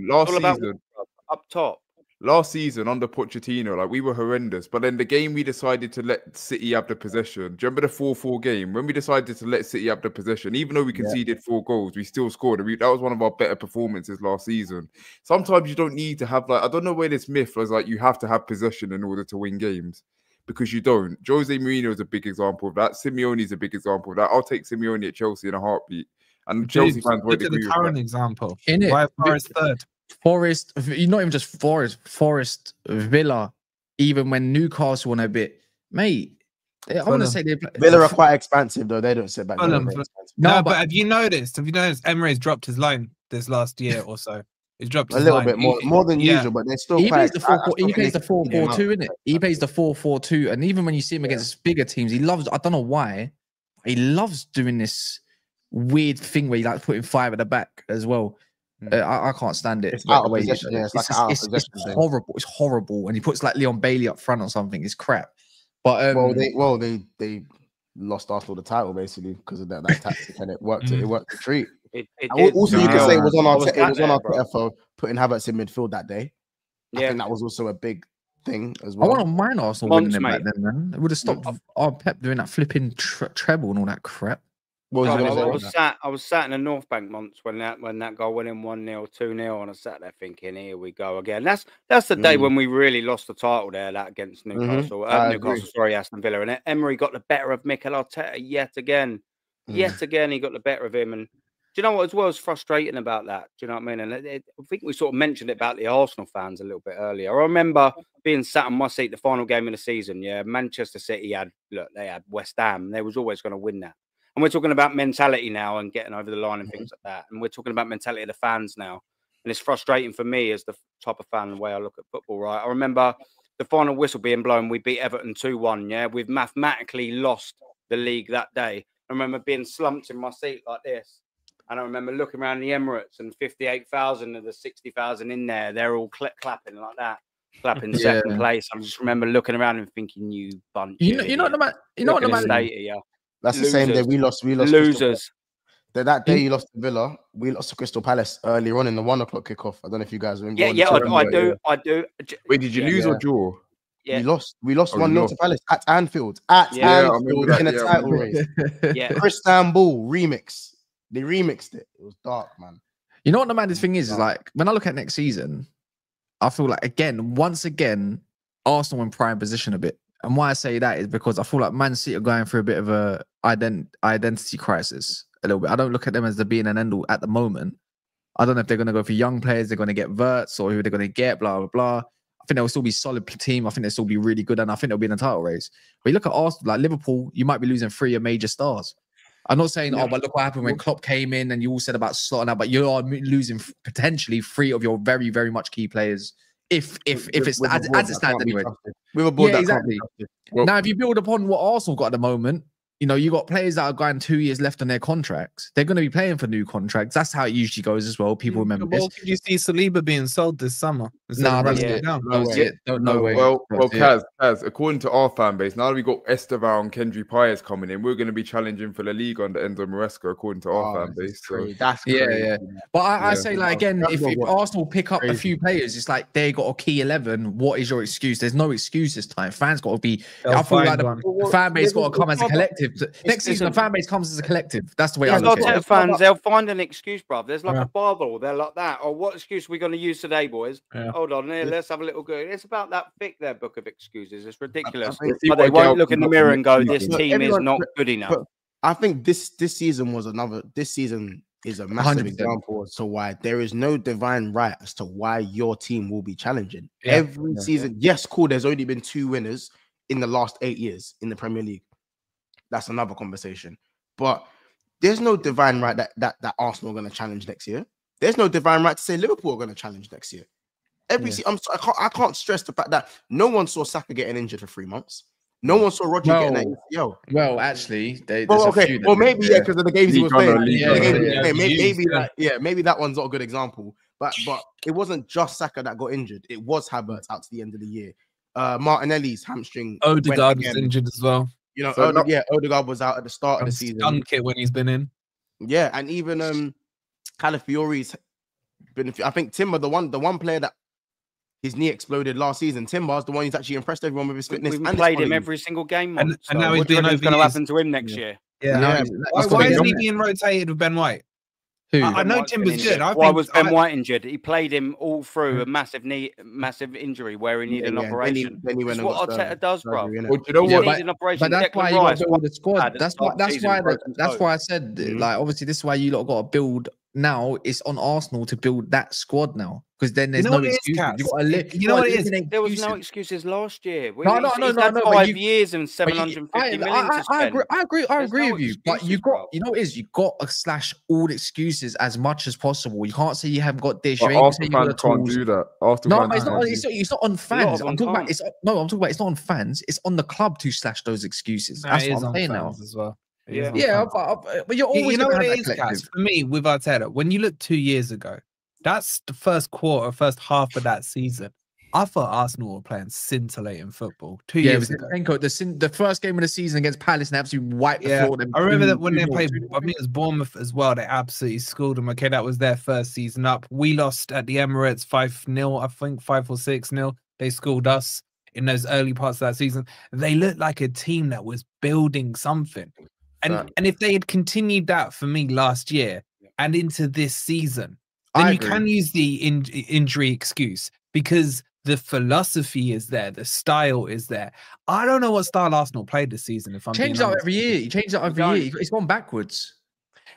S4: Last season under Pochettino, like we were horrendous. But then the game we decided to let City have the possession. Do you remember the 4-4 game? When we decided to let City have the possession, even though we conceded 4 goals, we still scored. That was one of our better performances last season. Sometimes you don't need to have I don't know where this myth was like you have to have possession in order to win games. Because you don't. Jose Mourinho is a big example of that. Simeone is a big example of that. I'll take Simeone at Chelsea in a heartbeat. And Chelsea fans won't agree with that.
S3: The current example.
S1: Why
S3: Forest third?
S1: Forest, not even just Forest, Villa, even when Newcastle won a bit, mate. I want to say
S6: Villa are quite expansive though. They don't sit back.
S3: No, but have you noticed? Emery's dropped his line this last year or so? He's dropped his
S6: little bit more than usual, but they're still.
S1: He plays the 4-4-2, isn't it? He plays the 4-4-2, and even when you see him against bigger teams, he loves. I don't know why, he loves doing this weird thing where he likes putting 5 at the back as well. I can't stand it.
S6: It's out of possession. Yeah, it's
S1: horrible. It's horrible, and he puts like Leon Bailey up front or something. It's crap. But
S6: they lost Arsenal the title basically because of that tactic, and it worked. It worked a treat. Also, you can say it was on our for putting Havertz in midfield that day. I think that was also a big thing as well.
S1: I wouldn't mind Arsenal winning it back then, man. It would have stopped Pep doing that flipping treble and all that crap.
S2: I was sat in the North Bank once when that goal went in 1-0, 2-0, and I sat there thinking, here we go again. That's the day when we really lost the title there, that against Newcastle. Aston Villa. And Emery got the better of Mikel Arteta yet again. Yet again, he got the better of him. And do you know what as well is frustrating about that? Do you know what I mean? And I think we sort of mentioned it about the Arsenal fans a little bit earlier. I remember being sat on my seat the final game of the season. Yeah, Manchester City had West Ham. They was always going to win that. And we're talking about mentality now and getting over the line and things like that. And we're talking about mentality of the fans now. And it's frustrating for me as the type of fan, the way I look at football, right? I remember the final whistle being blown. We beat Everton 2-1, yeah? We've mathematically lost the league that day. I remember being slumped in my seat like this. And I remember looking around the Emirates and 58,000 of the 60,000 in there. They're all clapping like that. Clapping second place. I just remember looking around and thinking, you bunch.
S1: You know what the man.
S6: That's the same day we lost.
S2: Losers.
S6: That day you lost to Villa. We lost to Crystal Palace earlier on in the 1 o'clock kickoff. I don't know if you guys remember.
S2: I do.
S4: Wait, did you lose or draw?
S2: Yeah.
S6: We lost 1-0 to Palace at Anfield. Anfield in a title race. Christian Ball remix. They remixed it. It was dark, man.
S1: You know what the maddest thing is like when I look at next season, I feel like once again, Arsenal in prime position a bit. And why I say that is because I feel like Man City are going through a bit of a identity crisis a little bit. I don't look at them as the being and end all at the moment. I don't know if they're going to go for young players, they're going to get Wirtz or who they're going to get, blah, blah, blah. I think they'll still be a solid team. I think they'll still be really good. And I think they'll be in a title race. But you look at Arsenal, like Liverpool, you might be losing 3 of major stars. I'm not saying, but look what happened when Klopp came in and you all said about slotting out, but you are losing potentially 3 of your very, very much key players. If it's as it stands anyway. Exactly. Now, if you build upon what Arsenal got at the moment, you got players that are going 2 years left on their contracts. They're going to be playing for new contracts. That's how it usually goes as well. People remember this.
S3: Could you see Saliba being sold this summer?
S1: No, that's it. No way.
S4: Well, Kaz, according to our fan base, now that we got Esteval and Kendry Páez coming in, we're going to be challenging for the league under Enzo Maresca, according to our fan base. So
S6: that's crazy.
S1: But I say, like, again, if Arsenal pick up a few players, it's like they got a key 11. What is your excuse? There's no excuse this time. Fans got to be. I feel like the fan base got to come as a collective collective. Next season, the fan base comes as a collective. That's the way I
S2: look
S1: look
S2: at it. Fans, they'll find an excuse, bruv. There's like
S3: Yeah.
S2: a Bible. They're like that. Or what excuse are we going to use today, boys?
S3: Yeah.
S2: Hold on here. Let's have a little go. It's about that thick, their book of excuses. It's ridiculous.
S6: think-
S2: But they won't look in the mirror and go, this team is not good enough.
S6: But I think this season was another. This season is a massive
S1: 100%.
S6: example as to why there is no divine right as to why your team will be challenging
S3: Yeah.
S6: every season. Yes, cool. There's only been 2 winners in the last 8 years in the Premier League. That's another conversation. But there's no divine right that Arsenal are going to challenge next year. There's no divine right to say Liverpool are going to challenge next year. I can't stress the fact that no one saw Saka getting injured for 3 months. No one saw Roger getting an ACL.
S1: Well, actually, there's
S6: Well,
S1: a
S6: okay.
S1: few.
S6: Well, maybe because of the games he was playing.
S3: Yeah.
S6: Maybe that one's not a good example. But it wasn't just Saka that got injured. It was Havertz out to the end of the year. Martinelli's hamstring.
S3: Odegaard was injured as well.
S6: You know, Odegaard was out at the start of the season.
S3: Stunk it when he's been in.
S6: Yeah, and even Calafiori's been. I think Timber, the one player that his knee exploded last season. Timber's the one who's actually impressed everyone with his fitness.
S2: We've played him every single game.
S3: And now he's being
S2: going to happen to him next year.
S3: Yeah. Why isn't he being rotated with Ben White?
S1: Who?
S3: I know Timber's good.
S2: Why was Ben White injured? He played him all through a massive injury where he needed an operation.
S6: Then he went
S2: That's what Arteta does, bro.
S4: Well, do you know what?
S1: But that's why you got to build the squad. That's why I said, like, obviously, this is why you lot got to build now. It's on Arsenal to build that squad now, because then there's no excuse.
S3: You know what it is?
S2: There was no excuses last year.
S1: No.
S2: 5 years and 750 million to spend.
S1: I agree with you. But you know what it is? You got to slash all excuses as much as possible. You can't say you haven't got this. You ain't
S4: Arsenal fans can't do that.
S1: No, it's not on fans. I'm talking about it's not on fans. It's on the club to slash those excuses. That's what I'm saying now
S3: as well.
S1: Yeah, but you're always
S3: you know what
S1: gonna
S3: it
S1: have
S3: is,
S1: that
S3: Cass, for me with Arteta. When you look 2 years ago, that's the first half of that season. I thought Arsenal were playing scintillating football 2 years ago.
S1: The first game of the season against Palace and absolutely wiped the floor.
S3: I remember that when they played, I think it was Bournemouth as well, they absolutely schooled them. Okay, that was their first season up. We lost at the Emirates 5-0, I think 5 or 6-0. They schooled us in those early parts of that season. They looked like a team that was building something. And if they had continued that for me last year and into this season, then you can use the injury excuse because the philosophy is there, the style is there. I don't know what style Arsenal played this season. If I'm
S1: change that every year, he changed that every year. It's gone backwards.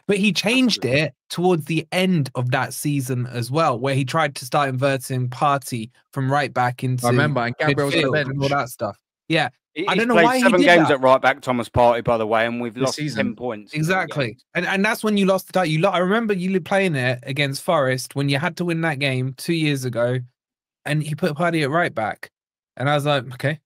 S3: But he changed it towards the end of that season as well, where he tried to start inverting Partey from right back into.
S1: I remember, and Gabriel's on the bench
S3: and all that stuff. Yeah.
S2: I don't know why he did 7 games at right back, Thomas Partey, by the way, and we've lost 10 points.
S3: Exactly. And that's when you lost the title. I remember you playing it against Forest when you had to win that game 2 years ago, and he put Partey at right back. And I was like, okay,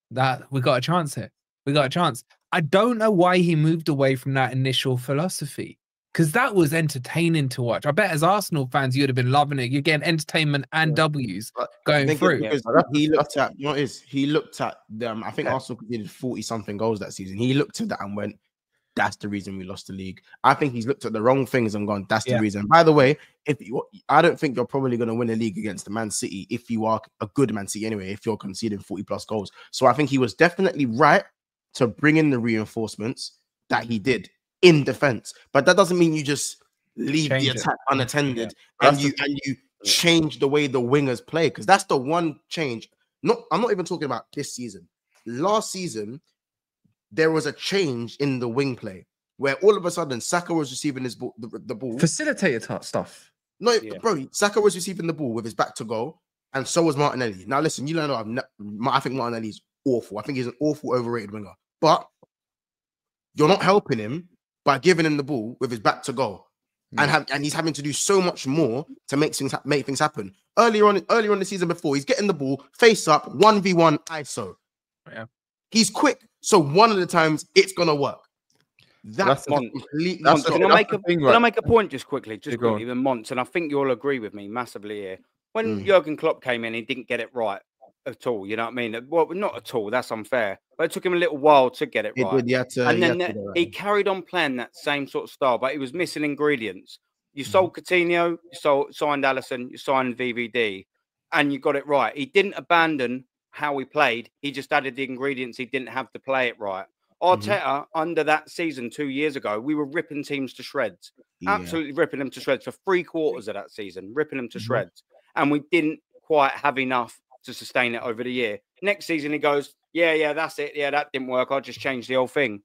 S3: we got a chance here. We got a chance. I don't know why he moved away from that initial philosophy, because that was entertaining to watch. I bet as Arsenal fans, you'd have been loving it. You're getting entertainment and W's going through.
S6: He looked at, you know what it is? He looked at them. I think Arsenal did 40-something goals that season. He looked at that and went, that's the reason we lost the league. I think he's looked at the wrong things and gone, that's the reason. By the way, I don't think you're probably going to win a league against the Man City if you are a good Man City anyway, if you're conceding 40+ goals. So I think he was definitely right to bring in the reinforcements that he did in defense, but that doesn't mean you just leave the attack unattended and you change the way the wingers play, because that's the one change. I'm not even talking about this season. Last season, there was a change in the wing play where all of a sudden Saka was receiving the ball.
S1: Facilitator stuff.
S6: No, bro, Saka was receiving the ball with his back to goal, and so was Martinelli. Now listen, you know, I think Martinelli's awful. I think he's an awful overrated winger, but you're not helping him by giving him the ball with his back to goal, and he's having to do so much more to make things happen. Earlier on the season before, he's getting the ball face up 1v1 ISO. Yeah, he's quick, so one of the times it's gonna work. That's completely.
S2: Can I make a point just quickly with Monts, and I think you'll agree with me massively here. When Jurgen Klopp came in, he didn't get it right at all. You know what I mean? Well, not at all. That's unfair. But it took him a little while to get it right. And then he carried on playing that same sort of style, but he was missing ingredients. You sold Coutinho, you signed Alisson, you signed VVD, and you got it right. He didn't abandon how he played. He just added the ingredients he didn't have to play it right. Arteta, under that season 2 years ago, we were ripping teams to shreds. Absolutely ripping them to shreds for 3/4 of that season, ripping them to shreds. And we didn't quite have enough to sustain it over the year. Next season, he goes, yeah, that's it. Yeah, that didn't work. I'll just change the whole thing.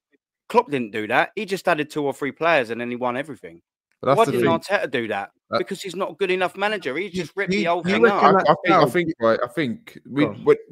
S2: Klopp didn't do that. He just added 2 or 3 players and then he won everything. Why didn't Arteta do that? Because he's not a good enough manager. He just ripped the whole thing up.
S4: I think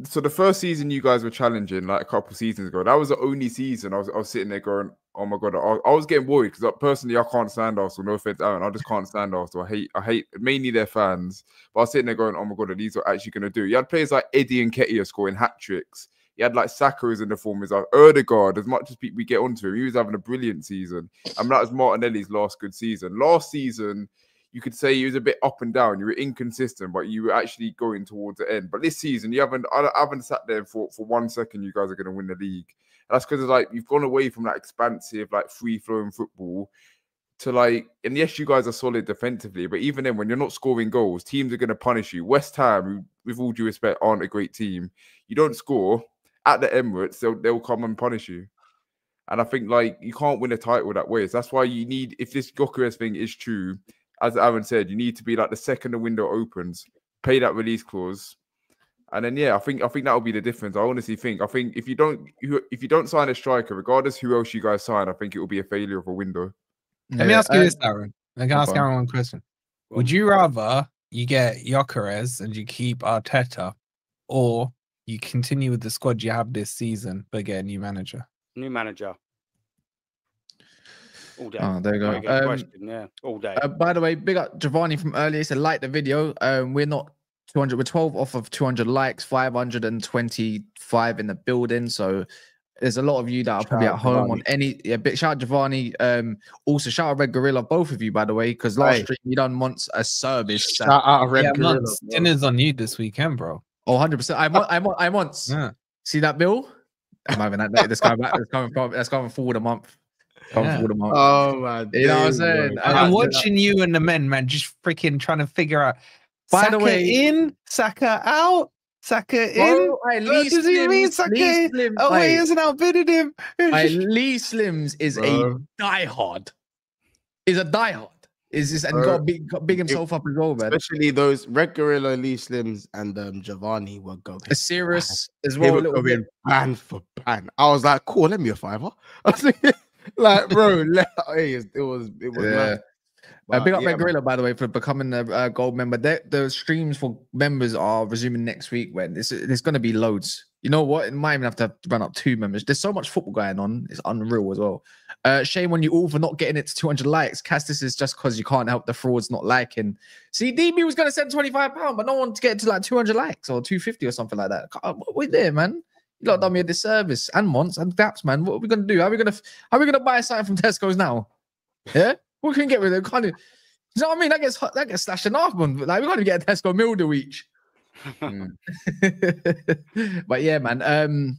S4: so the first season you guys were challenging, like a couple of seasons ago, that was the only season I was sitting there going, oh my God, I was getting worried because personally I can't stand Arsenal. No offense, Aaron, I just can't stand Arsenal. I hate mainly their fans. But I was sitting there going, oh my God, are these are actually going to do? You had players like Eddie and Nketiah scoring hat tricks. He had like Saka as in the form as Erdegaard. As much as we get onto him, he was having a brilliant season. I mean, that was Martinelli's last good season. Last season, you could say he was a bit up and down. You were inconsistent, but you were actually going towards the end. But this season, I haven't sat there for 1 second. You guys are going to win the league. And that's because like you've gone away from that expansive, like free flowing football to like. And yes, you guys are solid defensively, but even then, when you're not scoring goals, teams are going to punish you. West Ham, who, with all due respect, aren't a great team. You don't score at the Emirates, they'll come and punish you. And I think like you can't win a title that way. So that's why you need, if this Gyokeres thing is true, as Aaron said, you need to be like the second the window opens, pay that release clause, and then I think that'll be the difference. I honestly think if you don't sign a striker, regardless who else you guys sign, I think it will be a failure of a window.
S3: Let me ask you this, Aaron. I can ask Aaron one question. Would you rather you get Gyokeres and you keep Arteta, or you continue with the squad you have this season, but get a new manager?
S2: New manager. All day.
S1: Oh, there you go.
S2: Question, all day.
S1: By the way, big up Giovanni from earlier. He said, like the video. We're not 200. We're 12 off of 200 likes, 525 in the building. So there's a lot of you that are probably at home on any. Big shout out Giovanni. Also shout out Red Gorilla, both of you, by the way, because last stream you done once a service.
S6: Shout out Red Gorilla.
S3: Dinner's on you this weekend, bro.
S1: Oh, 100%. I once. Yeah. See that bill? I'm having that. That's coming forward a month. Forward a month.
S6: Oh man,
S1: you know what I'm saying?
S3: I'm watching you and the men, man, just freaking trying to figure out. By the way, in, Saka out, Saka in.
S1: What does he mean, Saka?
S3: He hasn't outbidded him.
S1: Lee Slims is a diehard. Is a diehard. Is this and got big himself up as well, man.
S6: Especially those Red Gorilla, Lee Slims, and Giovanni were going.
S1: Serious as well.
S6: They were going ban for ban. I was like, cool, let me a $5. I was like, bro, it was nice.
S1: Big up Red Gorilla, by the way, for becoming a gold member. The streams for members are resuming next week. When there's going to be loads. You know what? It might even have to run up 2 members. There's so much football going on. It's unreal as well. Shame on you all for not getting it to 200 likes. Cass, this is just because you can't help the frauds not liking. See, DB was going to send £25, but no one to get it to like 200 likes or 250 or something like that. We're there, man. You lot done me a disservice and Monts and Daps, man. What are we going to do? How are we going to buy something from Tesco's now? Yeah? What can we get with it? You know what I mean? That gets slashed in half, man. Like, we can't even get a Tesco meal deal each. But yeah, man.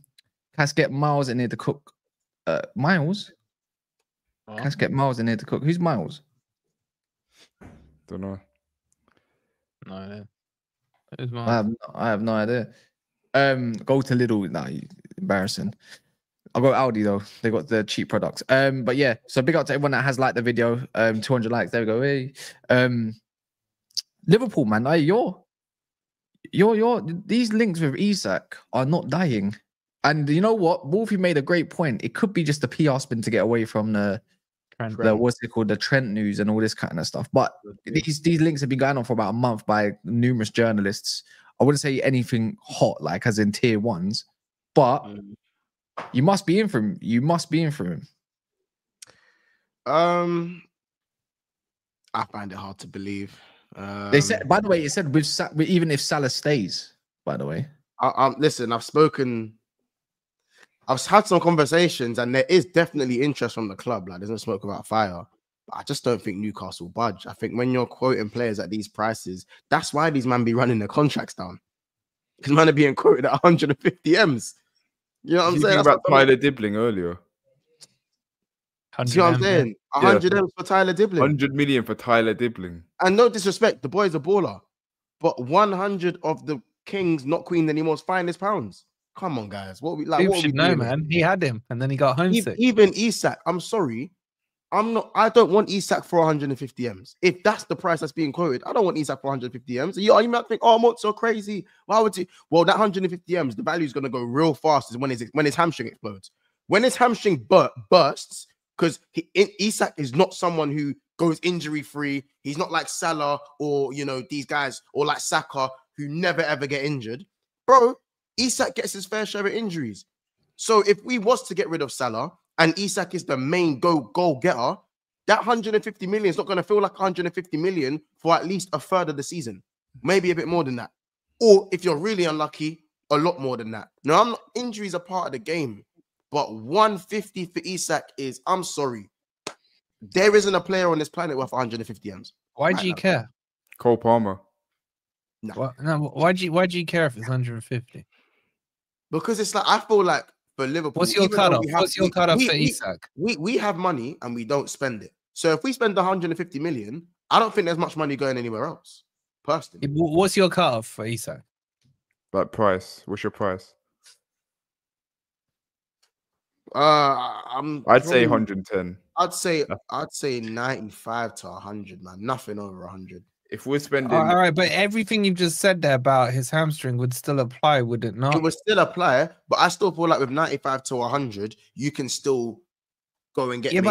S1: Cass, get Miles in here to cook. Miles? Cass, get Miles in here to cook. Who's Miles?
S4: Don't know.
S3: No idea. Who's Miles?
S1: I have no idea. Go to Lidl. Nah, embarrassing. I'll go Aldi though. They got the cheap products. But yeah, so big up to everyone that has liked the video. 200 likes. There we go. Hey. Liverpool, man. These links with Isak are not dying. And you know what? Wolfie made a great point. It could be just a PR spin to get away from the what's it called, the Trent news and all this kind of stuff. But these links have been going on for about a month by numerous journalists. I wouldn't say anything hot, like as in tier ones, but you must be in for him. You must be in for him.
S6: I find it hard to believe.
S1: They said, by the way, it said even if Salah stays. By the way,
S6: listen, I've had some conversations, and there is definitely interest from the club. Like, there's no smoke without fire. But I just don't think Newcastle budge. I think when you're quoting players at these prices, that's why these men be running their contracts down. Because man are being quoted at 150 M's. You know what I'm saying?
S4: About Tyler Dibbling earlier.
S6: See what I'm saying? 100 M's for Tyler Dibbling.
S4: 100 million for Tyler Dibbling.
S6: And no disrespect, the boy's a baller. But 100 of the King's, not Queen anymore, finest pounds. Come on, guys. What
S3: should know, man. He had him, and then he got homesick.
S6: Even Isak, I'm sorry. I don't want Isak for 150 M's. If that's the price that's being quoted, I don't want Isak for 150 M's. You might think, oh, I'm not so crazy. Why would you? Well, that 150 M's, the value is going to go real fast when his hamstring explodes. When his hamstring bursts, because Isak is not someone who goes injury free. He's not like Salah or, these guys, or like Saka, who never ever get injured. Bro, Isak gets his fair share of injuries. So if we was to get rid of Salah, and Isak is the main goal getter, that 150 million is not going to feel like 150 million for at least a third of the season. Maybe a bit more than that. Or if you're really unlucky, a lot more than that. No, injuries are part of the game. But 150 for Isak is, I'm sorry. There isn't a player on this planet worth 150 M's.
S3: Why do you care?
S4: Cole Palmer.
S3: No, why do you care if it's 150?
S6: Because it's like, I feel like, for Liverpool,
S3: what's your cutoff? What's your cutoff for Isak?
S6: We have money and we don't spend it. So if we spend 150 million, I don't think there's much money going anywhere else. Personally,
S3: what's your cutoff for Isak?
S4: Like price? What's your price?
S6: I'd
S4: say 110.
S6: I'd say 95 to 100, man. Nothing over 100.
S4: If we're spending,
S3: all right, but everything you've just said there about his hamstring would still apply, would it not?
S6: It would still apply, but I still feel like with 95 to 100, you can still go and get.
S3: Yeah, but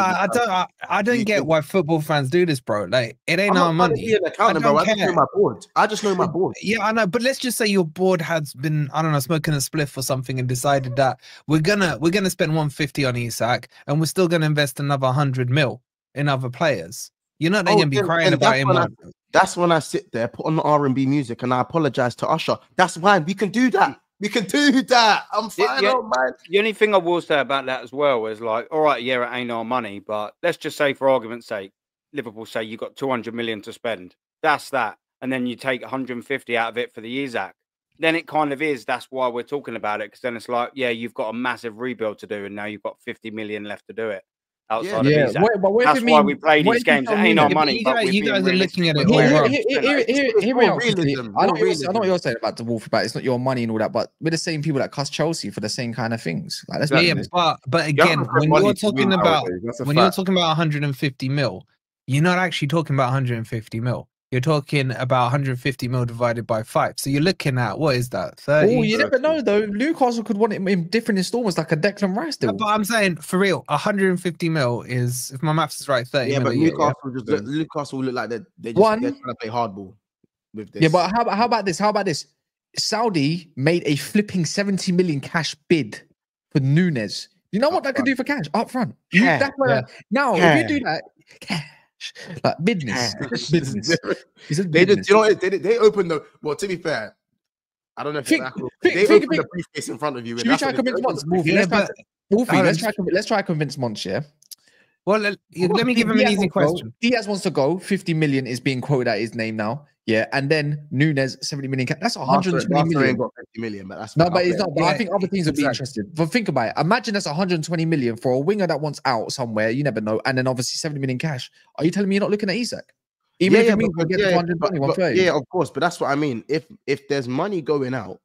S3: I don't get why football fans do this, bro. Like, it ain't our money.
S6: I just know my board. I just know my board.
S3: Yeah, I know, but let's just say your board has been, I don't know, smoking a spliff or something, and decided that we're gonna spend 150 on Isak, and we're still gonna invest another 100 mil in other players. You're not gonna be crying about him.
S6: That's when I sit there, put on the R&B music, and I apologize to Usher. That's why we can do that. We can do that. I'm fine, man.
S2: The only thing I will say about that as well is like, all right, yeah, it ain't our money, but let's just say, for argument's sake, Liverpool say you got 200 million to spend. That's that. And then you take 150 out of it for the Isak. Then it kind of is. That's why we're talking about it. Because then it's like, yeah, you've got a massive rebuild to do, and now you've got 50 million left to do it. Outside of Isak. That's why we play these games. It ain't our money.
S3: You guys are looking at it.
S1: Here we are. I know what you're saying about the Wolf, about it's not your money and all that, but we're the same people that cuss Chelsea for the same kind of things. Like,
S3: but again, when you're talking about 150 mil, you're not actually talking about 150 mil. You're talking about 150 mil divided by 5. So you're looking at, what is that? 30?
S1: Oh, you never know though. Newcastle could want it in different installments, like a Declan Rice deal.
S3: But I'm saying, for real, 150 mil is, if my maths is right, 30
S6: yeah,
S3: mil.
S6: But Newcastle look like they're trying to play hardball with this.
S1: Yeah, but how about this? How about this? Saudi made a flipping 70 million cash bid for Nunes. You know what that could do for cash up front? Now, if you do that, like business.
S6: They opened the. Well, to be fair, I don't know if they opened the briefcase in front of you.
S1: Should we try to convince Monts? Let's try to convince Monts. Yeah.
S3: Well, let me give him an easy question.
S1: Diaz wants to go. 50 million is being quoted at his name now. Yeah, and then Nunes 70 million. That's 120 million.
S6: Got 50 million, but that's
S1: no, but it's not. But I think other teams would be interested. But think about it. Imagine that's 120 million for a winger that wants out somewhere. You never know. And then obviously 70 million cash. Are you telling me you're not looking at Isak? Even if it means we get 120, 130.
S6: Yeah, of course. But that's what I mean. If there's money going out,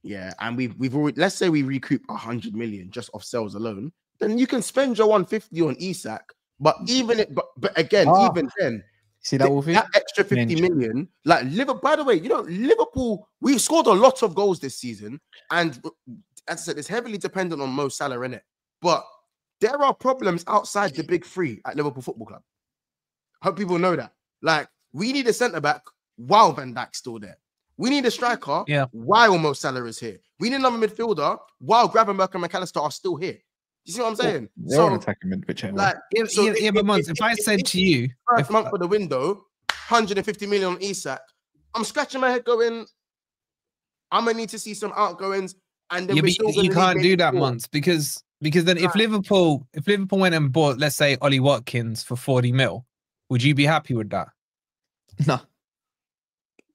S6: yeah, and we've already, let's say we recoup 100 million just off sales alone, then you can spend your 150 on Isak. But even even then.
S1: See that, Wolfie?
S6: That extra 50 million, like Liverpool. By the way, Liverpool, we scored a lot of goals this season, and as I said, it's heavily dependent on Mo Salah in it. But there are problems outside the big three at Liverpool Football Club. Hope people know that. Like, we need a centre back while Van Dijk's still there. We need a striker while Mo Salah is here. We need another midfielder while Gravenberch and McAllister are still here. You see what I'm saying?
S1: They're on attacking mid,
S3: but if I said to you,
S6: first month for the window, 150 million on Isak, I'm scratching my head going, I'm gonna need to see some outgoings, and then
S3: you can't do that, Months, because then if Liverpool went and bought, let's say, Ollie Watkins for 40 mil, would you be happy with that?
S1: No.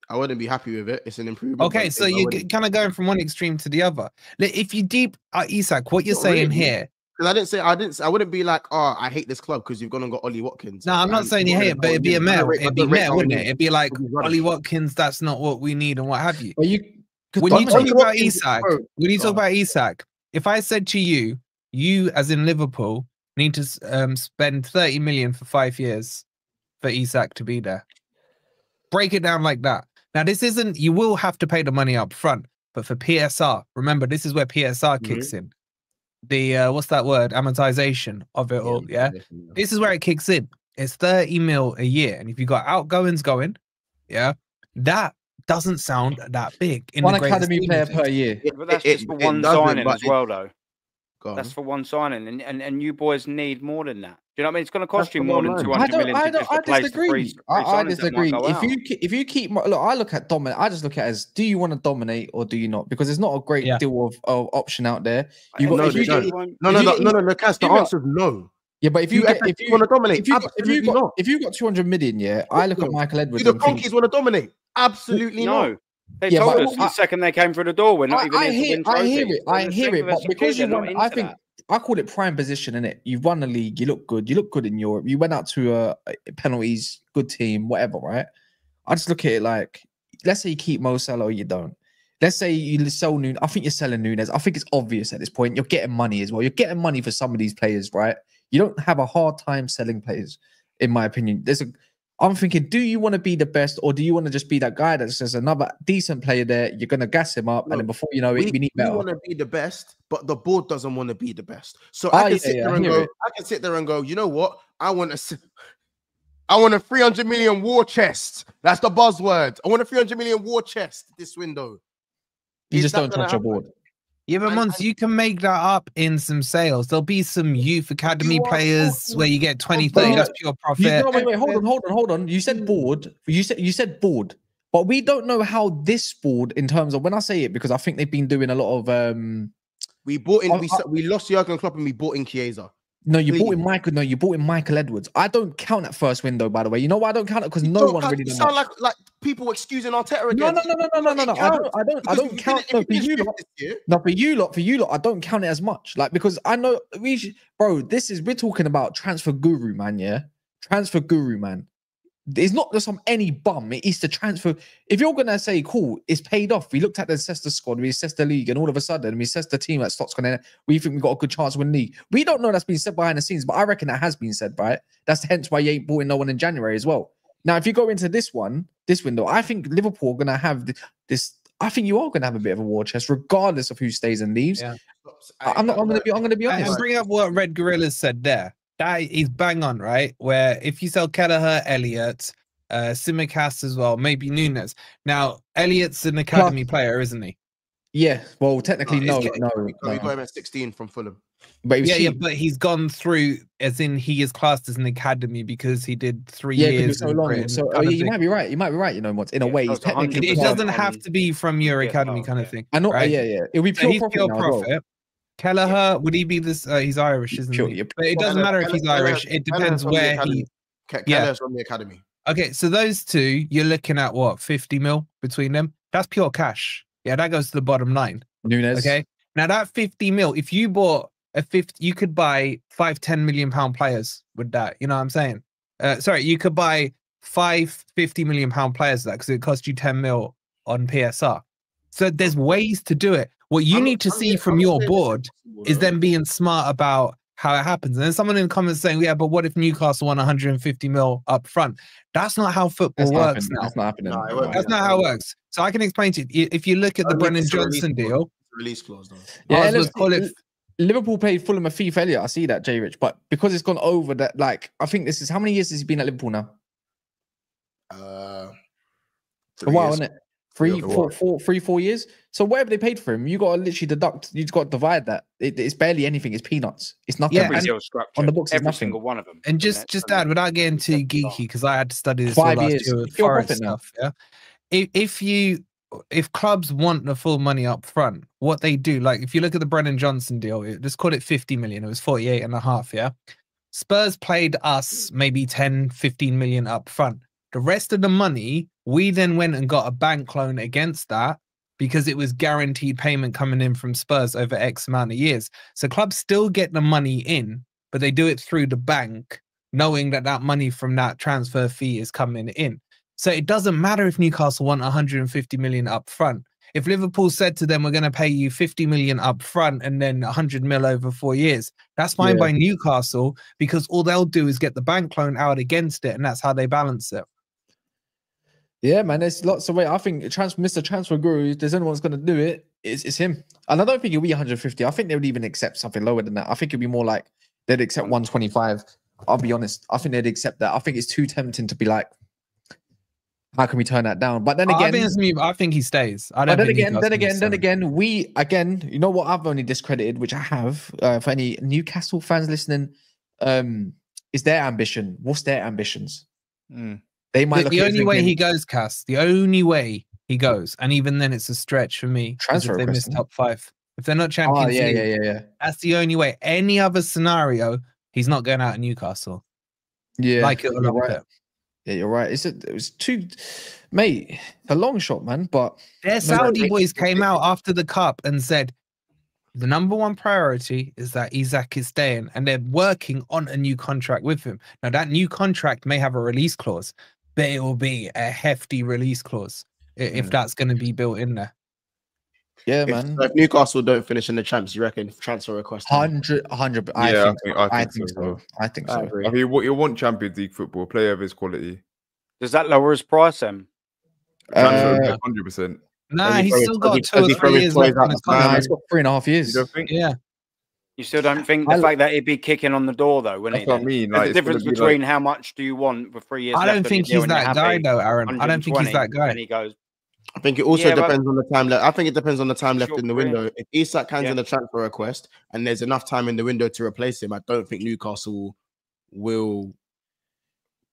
S6: I wouldn't be happy with it. It's an improvement.
S3: Okay, so you're kind of going from one extreme to the other. If you deep Isak, what you're saying here.
S6: Because I wouldn't be like, oh, I hate this club because you've gone and got Ollie Watkins.
S3: No, I'm not saying you hate it, but it'd be a male. It'd be male, wouldn't it? It'd be like, Ollie Watkins, that's not what we need and what have you.
S1: Well,
S3: When you talk about Isak, if I said to you, you as in Liverpool need to spend 30 million for 5 years for Isak to be there, break it down like that. Now, this isn't, you will have to pay the money up front, but for PSR, remember, this is where PSR kicks in. The, what's that word? Amortization of it all, yeah? This is where it kicks in. It's 30 mil a year. And if you got outgoings going, yeah, that doesn't sound that big. In
S1: one academy player per year.
S2: But that's just for one signing as well, though. That's for one signing, and you boys need more than that. Do you know what I mean? It's going to cost you more than 200 million.
S1: I disagree. I disagree. If you keep, look, I look at dominate. I just look at it as, do you want to dominate or do you not? Because there's not a great deal of option out there.
S6: The answer is no.
S1: Yeah, but if you
S6: want to dominate,
S1: if you got 200 million, I look at Michael Edwards.
S6: Do the Conkeys want to dominate? Absolutely no.
S2: They told us the second they came through the door, we're not even in to win trophies.
S1: I hear it, but because you won, I think I call it prime position, innit? You've won the league, you look good in Europe. You went out to penalties, good team, whatever, right? I just look at it like, let's say you keep Mo Salah or you don't. Let's say you sell Nunes. I think you're selling Nunes. I think it's obvious at this point. You're getting money as well. You're getting money for some of these players, right? You don't have a hard time selling players, in my opinion. I'm thinking, do you want to be the best, or do you want to just be that guy that says another decent player there? You're going to gas him up, and then before you know it, we need better.
S6: We want to be the best, but the board doesn't want to be the best. So I can sit there and go, you know what? I want a 300 million war chest. That's the buzzword. I want a 300 million war chest this window.
S1: You just don't touch your board.
S3: Yeah, but Mons, you can make that up in some sales. There'll be some youth academy players where you get 20, 30. That's pure profit.
S1: Wait, hold on. You said board. You said board, but we don't know how this board, in terms of, when I say it, because I think they've been doing a lot of
S6: we bought in. We lost Jurgen Klopp and we bought in Chiesa.
S1: No, you bought in Michael. No, you bought in Michael Edwards. I don't count that first window, by the way. You know why I don't count it? Because no one really does.
S6: Sound like people excusing Arteta again.
S1: No. I don't count. No, for you lot, I don't count it as much. Like, because I know we're talking about transfer guru, man. Yeah, transfer guru, man. It's not just any bum. It is the transfer. If you're gonna say, cool, it's paid off. We looked at the assessed the squad, we assessed the league, and all of a sudden we assessed the team that Stock's gonna. We think we got a good chance to win the league. We don't know that's been said behind the scenes, but I reckon that has been said, right? That's hence why you ain't bought in no one in January as well. Now, if you go into this window, I think Liverpool are gonna have this. I think you are gonna have a bit of a war chest, regardless of who stays and leaves. Yeah. I'm gonna be honest.
S3: And bring up what Red Gorillas said there. That is bang on, right? Where if you sell Kelleher, Elliott, Simicast as well, maybe Nunes. Now, Elliott's an academy player, isn't he?
S1: Yeah. Well, technically, no.
S6: We got him at 16 from Fulham.
S1: But
S3: but he's gone through, as in he is classed as an academy because he did 3 years.
S1: So long. So you might be right. You might be right. You know what? In a way, he's technically.
S3: It doesn't have to be from your academy kind of thing.
S1: I know.
S3: Right?
S1: Yeah. It'll be pure profit.
S3: Well. Kelleher, would he be this? He's Irish, isn't he? But it doesn't matter if he's Irish. It depends where he.
S6: Kelleher's from the academy.
S3: Okay, so those two, you're looking at what, 50 mil between them? That's pure cash. Yeah, that goes to the bottom line.
S1: Nunes.
S3: Okay. Now that 50 mil, if you bought a 50, you could buy 5-10 million pound players with that. You know what I'm saying? Sorry, you could buy 50 million pound players with that because it cost you 10 mil on PSR. So there's ways to do it. What you need to see from your board is them being smart about how it happens. And then someone in the comments saying, yeah, but what if Newcastle won 150 mil up front? That's not how football works now.
S1: That's not happening.
S3: That's not how it works. So I can explain to you. If you look at the Brennan Johnson deal.
S6: Release clause, though.
S1: Yeah, Liverpool paid Fulham a fee for Elliott. I see that, J Rich. But because it's gone over that, like, I think this is, how many years has he been at Liverpool now? A while, isn't it? 4 years. So whatever they paid for him, you got to literally deduct. You just got to divide that. It's barely anything. It's peanuts. It's nothing.
S2: Yeah, on
S1: the books,
S2: every single one of them.
S3: And just add, without getting too geeky, because I had to study this
S1: 5
S3: last
S1: years.
S3: year with Forest stuff. Yeah, if clubs want the full money up front, what they do, like if you look at the Brennan Johnson deal, just call it 50 million. It was 48.5. Yeah, Spurs played us maybe 10, 15 million up front. The rest of the money, we then went and got a bank loan against that because it was guaranteed payment coming in from Spurs over X amount of years. So clubs still get the money in, but they do it through the bank, knowing that that money from that transfer fee is coming in. So it doesn't matter if Newcastle want 150 million up front. If Liverpool said to them, we're going to pay you 50 million up front and then 100 mil over 4 years, that's fine by Newcastle, because all they'll do is get the bank loan out against it, and that's how they balance it.
S1: Yeah, man, there's lots of ways. I think Mr. Transfer Guru, if there's anyone's going to do it, it's him. And I don't think it'll be 150. I think they would even accept something lower than that. I think it'd be more like they'd accept 125. I'll be honest. I think they'd accept that. I think it's too tempting to be like, how can we turn that down? But then again,
S3: I think he stays. I
S1: don't. But then again, you know what? I've only discredited, which I have. For any Newcastle fans listening, is their ambition. What's their ambitions? They might.
S3: The only way he goes, Cass. The only way he goes, and even then, it's a stretch for me.
S1: Transfer
S3: if they miss top 5, if they're not Champions League, that's the only way. Any other scenario, he's not going out of Newcastle.
S1: Yeah,
S3: like it or not.
S1: Right. Yeah, you're right. It was too, mate. A long shot, man. But
S3: their Saudi boys came out after the cup and said the number one priority is that Isak is staying, and they're working on a new contract with him. Now, that new contract may have a release clause, but it will be a hefty release clause if that's going to be built in there.
S1: Yeah, man.
S6: If Newcastle don't finish in the champs, you reckon transfer request?
S1: 100.
S4: I think so.
S1: I think so.
S4: I mean, what you want Champions League football, player of his quality.
S2: Does that lower his price, then?
S4: 100%.
S3: Nah, he's still got 2 or 3 years left on his contract.
S1: He's got 3.5 years.
S4: You don't think?
S3: Yeah.
S2: You still don't think the fact that he'd be kicking on the door, though, wouldn't he?
S4: That's what I mean. Like,
S2: the difference between how much do you want for 3 years?
S3: I don't think he's that guy, though, Aaron. I don't think he's that guy.
S2: And he goes.
S6: I think it also depends on the time left. I think it depends on the time left in the window. If Isak hands in a transfer request and there's enough time in the window to replace him, I don't think Newcastle will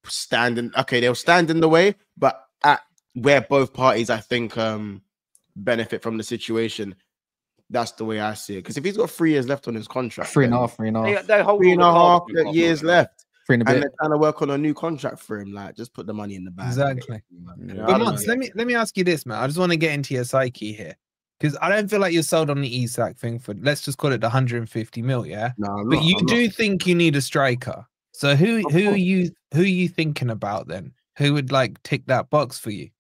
S6: stand in. Okay, they'll stand in the way, but at where both parties, I think, benefit from the situation. That's the way I see it. Because if he's got 3 years left on his contract, 3.5 years left. And they're trying to work on a new contract for him. Like, just put the money in the bag.
S3: Exactly. But Mons, let me ask you this, man. I just want to get into your psyche here, because I don't feel like you're sold on the Isak thing for, let's just call it the 150 mil, yeah.
S6: No,
S3: but you do think you need a striker. So who are you thinking about then? Who would like tick that box for you?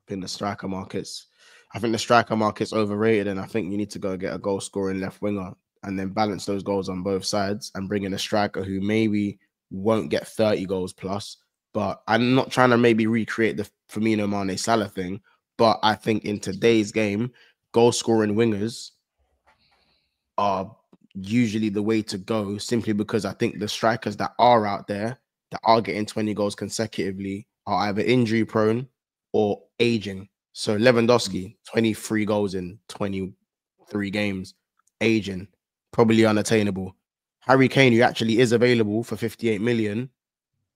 S6: In the striker markets, I think the striker market's overrated, and I think you need to go get a goal scoring left winger and then balance those goals on both sides and bring in a striker who maybe won't get 30 goals plus, but I'm not trying to maybe recreate the Firmino, Mane, Salah thing, but I think in today's game, goal scoring wingers are usually the way to go, simply because I think the strikers that are out there that are getting 20 goals consecutively are either injury prone or aging. So Lewandowski, 23 goals in 23 games, aging, probably unattainable. Harry Kane, who actually is available for 58 million,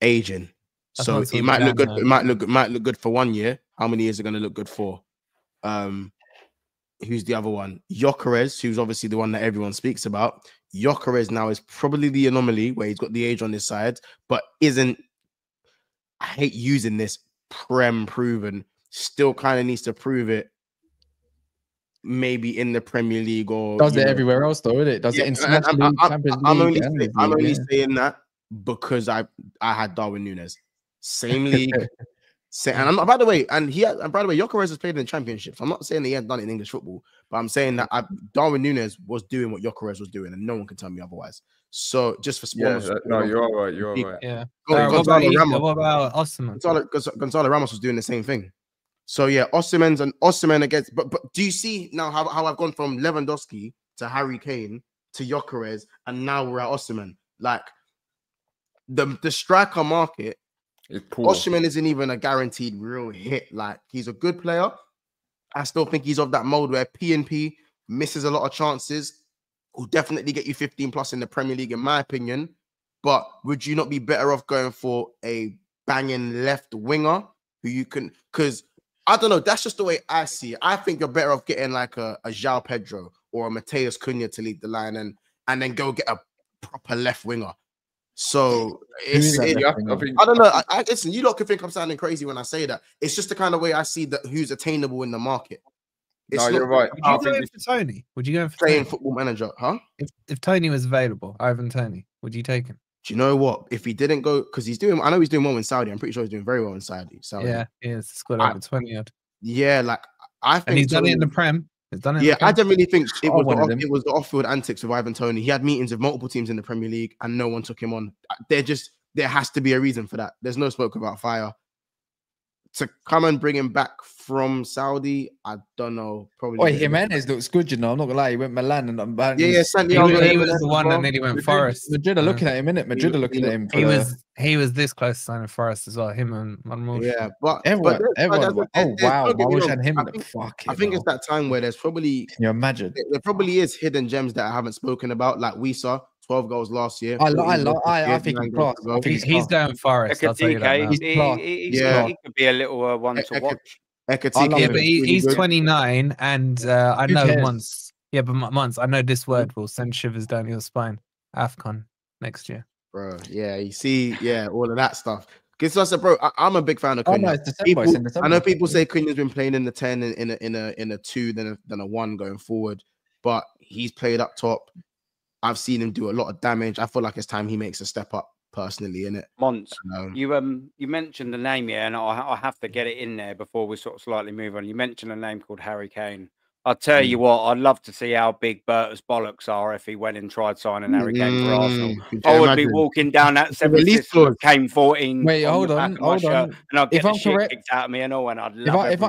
S6: aging. So it might look good. It might look good for 1 year. How many years are going to look good for? Who's the other one? Gyokeres, who's obviously the one that everyone speaks about. Gyokeres now is probably the anomaly where he's got the age on his side, but isn't. I hate using this prem proven. Still kind of needs to prove it. Maybe in the Premier League or
S1: does it everywhere else though, isn't it? Does it internationally?
S6: I'm only saying that because I had Darwin Núñez, same league, and by the way, Gyokeres has played in the championships. I'm not saying that he hasn't done it in English football, but I'm saying that Darwin Núñez was doing what Gyokeres was doing, and no one can tell me otherwise. So just for sport,
S4: you're all right. You're all right.
S3: Yeah. What about Osimhen?
S6: Gonzalo Ramos was doing the same thing. So yeah, Osimhen against, but do you see now how I've gone from Lewandowski to Harry Kane to Gyokeres, and now we're at Osimhen. Like the striker market, Osimhen isn't even a guaranteed real hit. Like, he's a good player. I still think he's of that mode where P&P misses a lot of chances. Will definitely get you 15 plus in the Premier League, in my opinion. But would you not be better off going for a banging left winger who you can? Because I don't know. That's just the way I see it. I think you're better off getting like a João Pedro or a Mateus Cunha to lead the line and then go get a proper left winger. So I don't know. Listen, you lot can think I'm sounding crazy when I say that. It's just the kind of way I see that who's attainable in the market.
S4: No, you're right.
S3: Would you go for Tony? Would you go for
S6: playing Football Manager? Huh?
S3: If Tony was available, Ivan Tony, would you take him?
S6: Do you know what? If he didn't go, because I know he's doing well in Saudi. I'm pretty sure he's doing very well in Saudi.
S3: Yeah, he is. Scored over 20 odd.
S6: Yeah, like I think
S3: he's done it in the Prem. He's done it.
S6: Yeah, I genuinely think it was
S1: the
S6: off-field antics with Ivan Toney. He had meetings with multiple teams in the Premier League, and no one took him on. There has to be a reason for that. There's no smoke about fire. To come and bring him back from Saudi, I don't know. Probably.
S1: Jimenez looks good, you know. I'm not gonna lie. He went Milan and
S6: Santiago.
S3: He was the one that nearly went Forest.
S1: Madrid are looking at him, innit? Madrid are looking at him.
S3: He was this close to signing Forest as well. Him and Murillo.
S6: Yeah, but
S1: everyone.
S6: Oh
S1: wow,
S6: I think it's that time where there's probably.
S1: Can you imagine?
S6: There probably is hidden gems that I haven't spoken about, like we saw 12 goals last year.
S1: I think
S3: he's going Forest. I'll tell you that now.
S2: He could be a little one to watch.
S3: Yeah, but he's 29, and I know months. Yeah, but months. I know this word will send shivers down your spine. AFCON next year,
S6: bro. Yeah, you see, all of that stuff. Because I said, bro, I'm a big fan of Cunha. I know people say Cunha's been playing in the 10 in a 2 than a 1 going forward, but he's played up top. I've seen him do a lot of damage. I feel like it's time he makes a step up personally, in it.
S2: Mons, you mentioned the name, and I have to get it in there before we sort of slightly move on. You mentioned a name called Harry Kane. I'll tell you what, I'd love to see how big Berta's bollocks are if he went and tried signing Harry Kane for Arsenal. I would be walking down that 7th Kane 14.
S1: Wait, hold on.
S2: And I'd get the shit kicked out of me and all, and I'd love
S6: every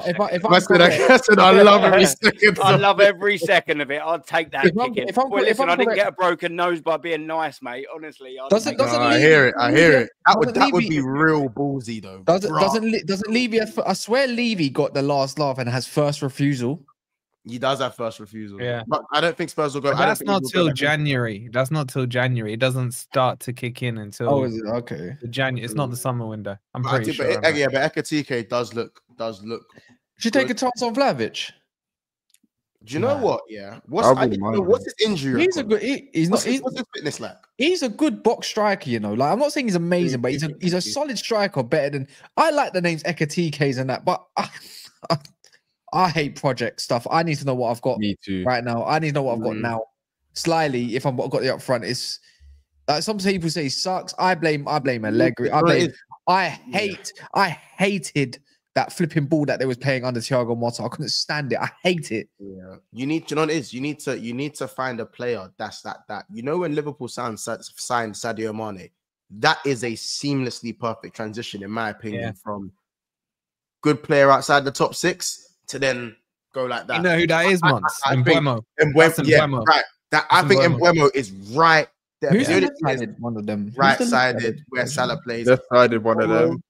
S6: second.
S2: I love every second of it. I'd take that kick. Listen, I didn't get a broken nose by being nice, mate. Honestly,
S6: I hear it. That would be real ballsy, though.
S1: Doesn't Levy? I swear, Levy got the last laugh and has first refusal.
S6: He does have first refusal.
S3: Yeah.
S6: But I don't think Spurs will go.
S3: That's not till January. That's not till January. It doesn't start to kick in until.
S1: Oh, is it? Okay.
S3: January. It's not the summer window. I'm pretty sure.
S6: But Ekatike does look.
S1: Should take a chance on Vlahovic.
S6: Do you know what? Yeah. What's his injury?
S1: He's a good. What's his
S6: fitness like?
S1: He's a good box striker, you know. Like, I'm not saying he's amazing, but he's a solid striker. Better than I like the names Ekatike's and that, but. I hate project stuff. I need to know what I've got right now. I need to know what I've got now. Slyly, if I've got the up front, it's like some people say he sucks. I blame Allegri. I hated that flipping ball that they was playing under Thiago Motta. I couldn't stand it. I hate it.
S6: Yeah. You need to find a player that's that. You know, when Liverpool signed Sadio Mane, that is a seamlessly perfect transition, in my opinion, from good player outside the top 6 to then go like that.
S3: You know who that is, Mons? Mbeumo.
S6: Right. I think Mbeumo is right there.
S1: Who's one of them?
S6: Right-sided, where Salah plays.
S4: Left-sided, one of them.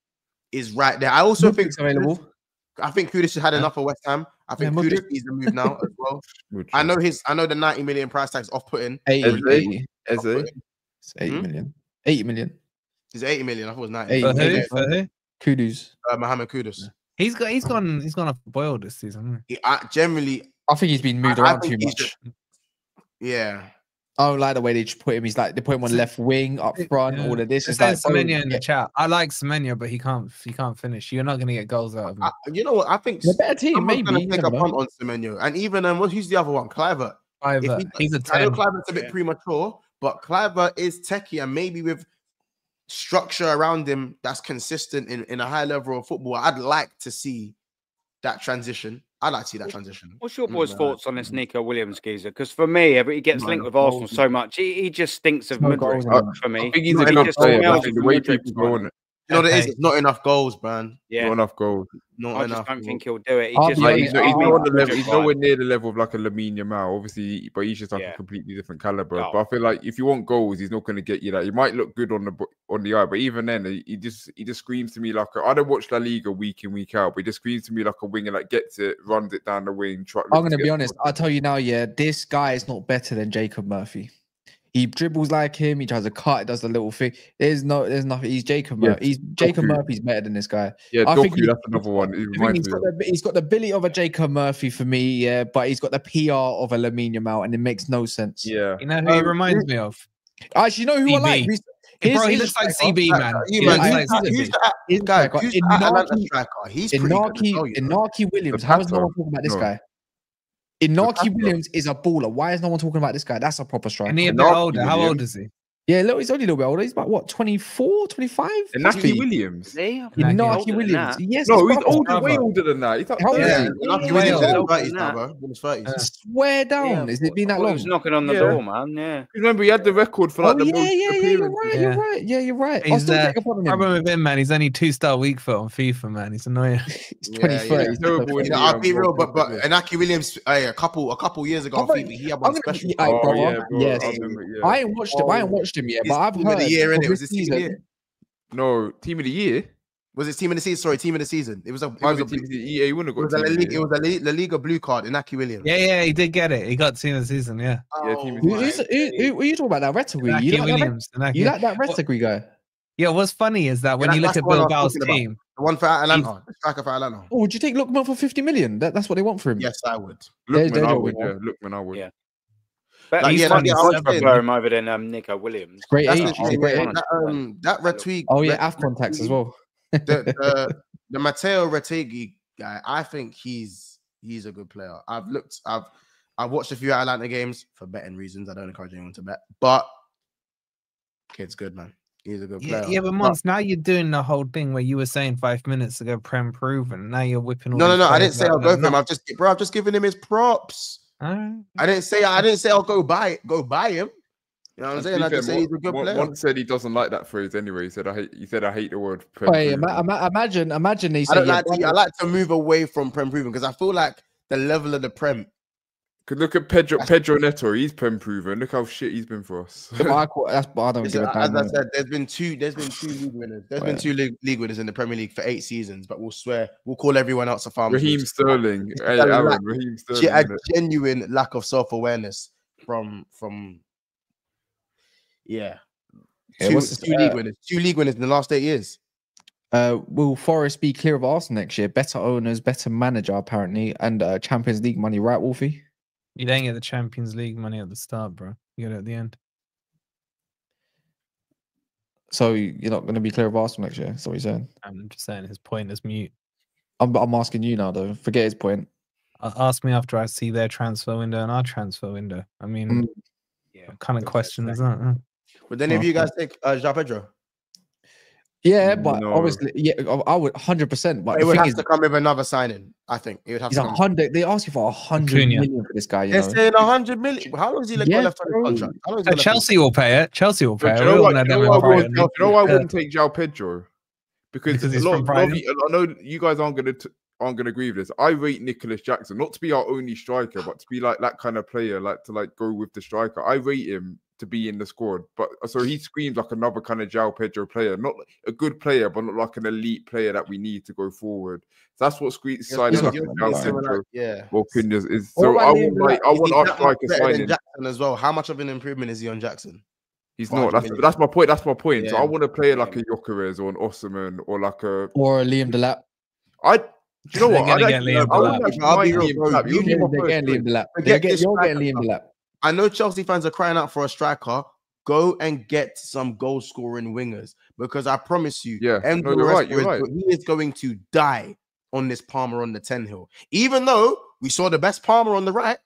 S6: Is right there. I also think
S1: available.
S6: I think Kudus has had enough of West Ham. I think Kudus needs to move now as well. I know the 90 million price tag is off-putting.
S1: 80. It's 80 million. 80 million.
S6: Is it 80 million? I thought it was 90.
S3: For who?
S1: Kudus.
S6: Mohamed Kudus.
S3: He's gone off the boil this season.
S1: I think he's been moved around too much.
S6: Yeah.
S1: I don't like the way they just put him. He's like they put him on left wing, up front, all of this.
S3: It's like Semenyo in the chat. I like Semenyo, but he can't finish. You're not gonna get goals out of him.
S6: You know what? I think
S1: the better team maybe
S6: gonna take a punt on Semenyo. And even who's the other one? Kluivert.
S3: He's a 10.
S6: I know Kluivert's a bit premature, but Kluivert is techie, and maybe with structure around him that's consistent in a high level of football. I'd like to see that transition.
S2: What's your boys' thoughts on this Nico Williams geezer? Because for me, he gets linked with Arsenal so much. He just stinks of Madrid for me.
S4: I think he's the way people go on it.
S6: You know what it is? It's not enough goals, man.
S2: Yeah.
S4: Not enough goals.
S2: I just don't think he'll do it.
S4: He's nowhere near the level of like a Lamine Yamal, obviously, but he's just like a completely different caliber. But I feel like if you want goals, he's not going to get you that. He might look good on the eye, but even then, he just screams to me like I don't watch La Liga week in, week out, but he just screams to me like a winger that gets it, runs it down the wing.
S1: I'm going to be honest. I'll tell you now, this guy is not better than Jacob Murphy. He dribbles like him. He tries to cut. Does the little thing. There's nothing. He's Jacob Murphy. Jacob Murphy's better than this guy.
S4: Yeah, I think that's another one.
S1: He's got the ability of a Jacob Murphy for me. Yeah, but he's got the PR of a Lamine Yamal, and it makes no sense.
S4: Yeah,
S3: you know who he reminds me of?
S1: Actually, you know who I like?
S3: Bro, he looks like CB, man.
S6: He's
S1: Inaki Williams. How is no one talking about this guy? Inaki Williams is a baller. Why is no one talking about this guy? That's a proper striker.
S3: And he's a bit older. How old is he?
S1: Yeah, he's only a little bit older. He's about what, 24, 25?
S4: And Naki Williams.
S1: Naki Williams. Yes,
S4: no, he's older, way older than that. He's like 30.
S6: Yeah, Naki Williams is in his 30s now, bro. In his 30s.
S1: Swear down. Is it been that long?
S2: He was knocking on the door, man. Yeah.
S4: Remember, he had the record for like the most appearances.
S1: You're right. Yeah, you're right.
S3: He's problem with him, man. He's only 2-star weak foot on FIFA, man. He's annoying.
S1: He's 23. He's
S6: terrible. I'll be real, but Naki Williams, a couple years ago on FIFA, he had one special.
S1: Yes, I ain't watched him yet, but I've heard.
S6: The year, innit? Was this team of the year?
S4: No, team of the year.
S6: Was it team of the season? Sorry, team of the season. It was a
S4: team of the year. He wouldn't have got.
S6: It was a La Liga blue card in Naki Williams.
S3: Yeah, he did get it. He got team of the season. Yeah.
S1: Who are you talking about? That Retegui? You like that Retegui guy?
S3: Yeah. What's funny is that when you look at Bilbao's team,
S6: the one for Atlanta, the striker for Atlanta.
S1: Oh, would you take Lookman for 50 million? That's what they want for him.
S6: Yes, I would.
S4: Lookman, I would.
S2: Yeah. But he's funny. I would prefer him over than Nico Williams.
S1: Great age.
S6: That Retegui.
S1: Oh yeah, AFCON tax as well.
S6: The Matteo Retegui guy, I think he's a good player. I've watched a few Atlanta games for betting reasons. I don't encourage anyone to bet, but kid's good, man. He's a good player.
S3: Yeah, but Mons, now you're doing the whole thing where you were saying 5 minutes ago, Prem proven. Now you're whipping.
S6: No. I didn't say I'll go for him. I've just given him his props. I didn't say I'll go buy him. You know what I'm saying? I just say he's a good player.
S4: One said he doesn't like that phrase anyway. He said I hate the word.
S1: Imagine he said
S6: I like to move away from Prem proven because I feel like the level of the Prem.
S4: Could look at Pedro Neto. He's Prem proven. Look how shit he's been for us.
S1: I don't give a damn.
S6: As I said, there's been two league winners. There's been two league winners in the Premier League for 8 seasons, but we'll call everyone else a farmer.
S4: Raheem Sterling. Hey, Aaron, Raheem Sterling.
S6: A genuine lack of self-awareness from two league winners. 2 league winners in the last 8 years.
S1: Will Forest be clear of Arsenal next year? Better owners, better manager, apparently, and Champions League money, right, Wolfie?
S3: You don't get the Champions League money at the start, bro. You get it at the end.
S1: So you're not going to be clear of Arsenal next year? That's what you're saying?
S3: I'm just saying his point is mute.
S1: I'm asking you now, though. Forget his point.
S3: Ask me after I see their transfer window and our transfer window. I mean, what kind of question is that? Huh?
S6: Would any of you guys take João Pedro?
S1: Yeah, but obviously, I would 100%. But
S6: it would have to come with another signing. I think it would have to.
S1: 100. They ask you for 100 million for this guy.
S6: They're saying 100 million. How long is he left on his contract?
S3: Chelsea will pay it. Chelsea will pay it.
S4: You know why I wouldn't take João Pedro? Because he's from Brighton. I know you guys aren't gonna agree with this. I rate Nicholas Jackson not to be our only striker, but to be like that kind of player, like to go with the striker. I rate him to be in the squad, but so he screams like another kind of João Pedro player, not a good player, but not like an elite player that we need to go forward. So that's what signing like João Pedro, or Cunha is. So I want our striker signing
S6: Jackson as well. How much of an improvement is he on Jackson?
S4: He's not. That's my point. That's my point. Yeah. So I want to play like a Gyokeres or an Osman or like a
S1: Liam Delap.
S4: Do you know what?
S3: They're getting
S1: Liam Delap.
S6: I know Chelsea fans are crying out for a striker. Go and get some goal-scoring wingers because I promise you,
S4: you're right.
S6: He is going to die on this Palmer on the 10 hill. Even though we saw the best Palmer on the right,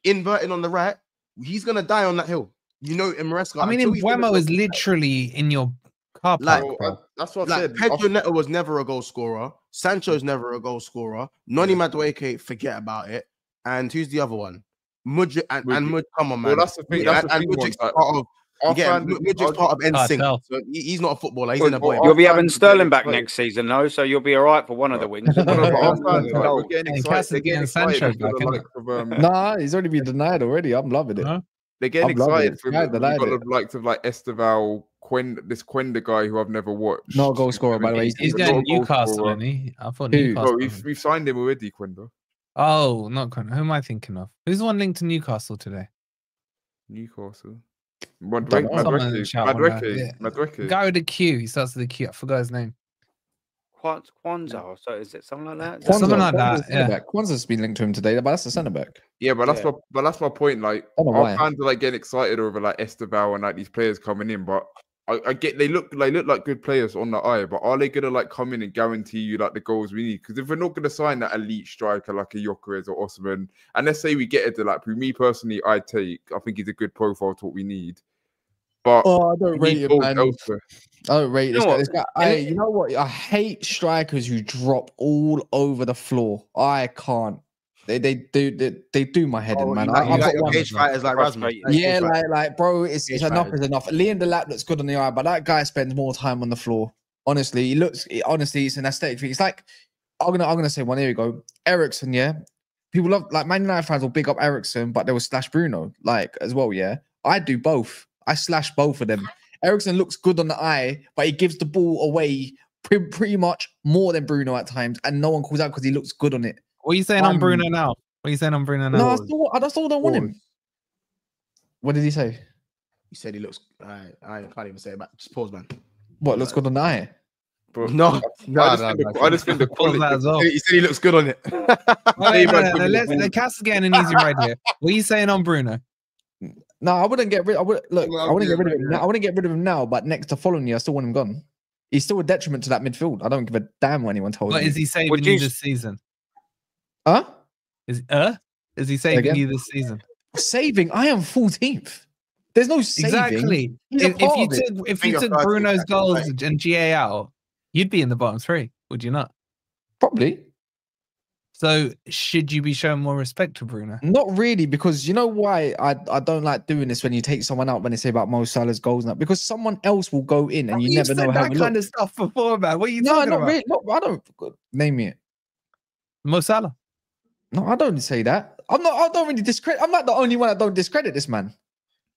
S6: inverting on the right, he's going to die on that hill. You know, in Maresca.
S3: I mean, Mbeumo is literally in your car park.
S4: That's what I said.
S6: Pedro Neto was never a goal scorer. Sancho's never a goal scorer. Noni Madueke, forget about it. And who's the other one? Mudryk and Mudryk, come on, man.
S4: Well, that's the thing.
S6: Mudryk's part of NSYNC. So he's not a footballer. He's in a boy.
S2: You'll be having Sterling back next season, though, so you'll be all right for one of the wings.
S4: We're getting excited.
S1: Nah, he's already been denied already. I'm loving it.
S4: They're getting excited for the likes of like Esteval, this Quenda guy who I've never watched.
S1: Not a goal scorer, by the way.
S3: He's going to Newcastle, isn't he? I thought Newcastle.
S4: We've signed him already, Quenda.
S3: Oh, not Quenda. Who am I thinking of? Who's the one linked to Newcastle today?
S4: Newcastle.
S3: Madueke. Guy with the Q. He starts with the Q. I forgot his name.
S2: Kwanzaa. So is it something like that?
S3: Something like that. Yeah.
S1: Kwanzaa's been linked to him today, but that's the centre back.
S4: Yeah, but that's my point. Like our fans are like getting excited over like Esteval and like these players coming in, but I get they look like good players on the eye, but are they gonna like come in and guarantee you like the goals we need? Because if we're not gonna sign that elite striker like a Gyokeres or Osman, and let's say we get it to like me personally, I think he's a good profile to what we need. But
S1: I don't rate him, man.
S4: elsewhere.
S1: I don't rate this guy. This guy.
S2: Hey,
S1: You know what? I hate strikers who drop all over the floor. I can't. They do my head in, man.
S6: You got your cage fighters like Rasmus.
S1: Yeah, like bro, it's enough is enough. Liam Delap looks good on the eye, but that guy spends more time on the floor. Honestly, honestly, it's an aesthetic thing. It's like I'm gonna say one. Here we go. Eriksen, yeah. People love like Man United fans will big up Eriksen, but they will slash Bruno like as well. Yeah, I do both. I slash both of them. Eriksen looks good on the eye, but he gives the ball away pretty much more than Bruno at times, and no one calls out because he looks good on it.
S3: What are you saying on Bruno now? What are you saying on Bruno now?
S1: No, I still don't want him. What did he say?
S6: He said he looks. I can't even say it, but just pause, man.
S1: What looks good on the eye?
S6: Bro, no.
S4: I just think the quality.
S6: He said he looks good on it.
S3: The Cass is getting an easy right here. What are you saying on Bruno?
S1: No, I wouldn't get rid. I wouldn't get rid of him. I wouldn't get rid of him now. But next to following you, I still want him gone. He's still a detriment to that midfield. I don't give a damn what anyone tells me.
S3: But is he saving you this season?
S1: Huh?
S3: Is he saving you this season?
S1: Saving? I am 14th. There's no saving.
S3: Exactly. If you took Bruno's goals and GA out, you'd be in the bottom three, would you not?
S1: Probably.
S3: So should you be showing more respect to Bruno?
S1: Not really, because you know why I don't like doing this when you take someone out when they say about Mo Salah's goals now, because someone else will go in and you never know how
S3: that kind of stuff before, man. What are you talking about?
S1: Really. I don't name it.
S3: Mo Salah.
S1: No, I don't say that. I don't really discredit. I'm not the only one that don't discredit this man.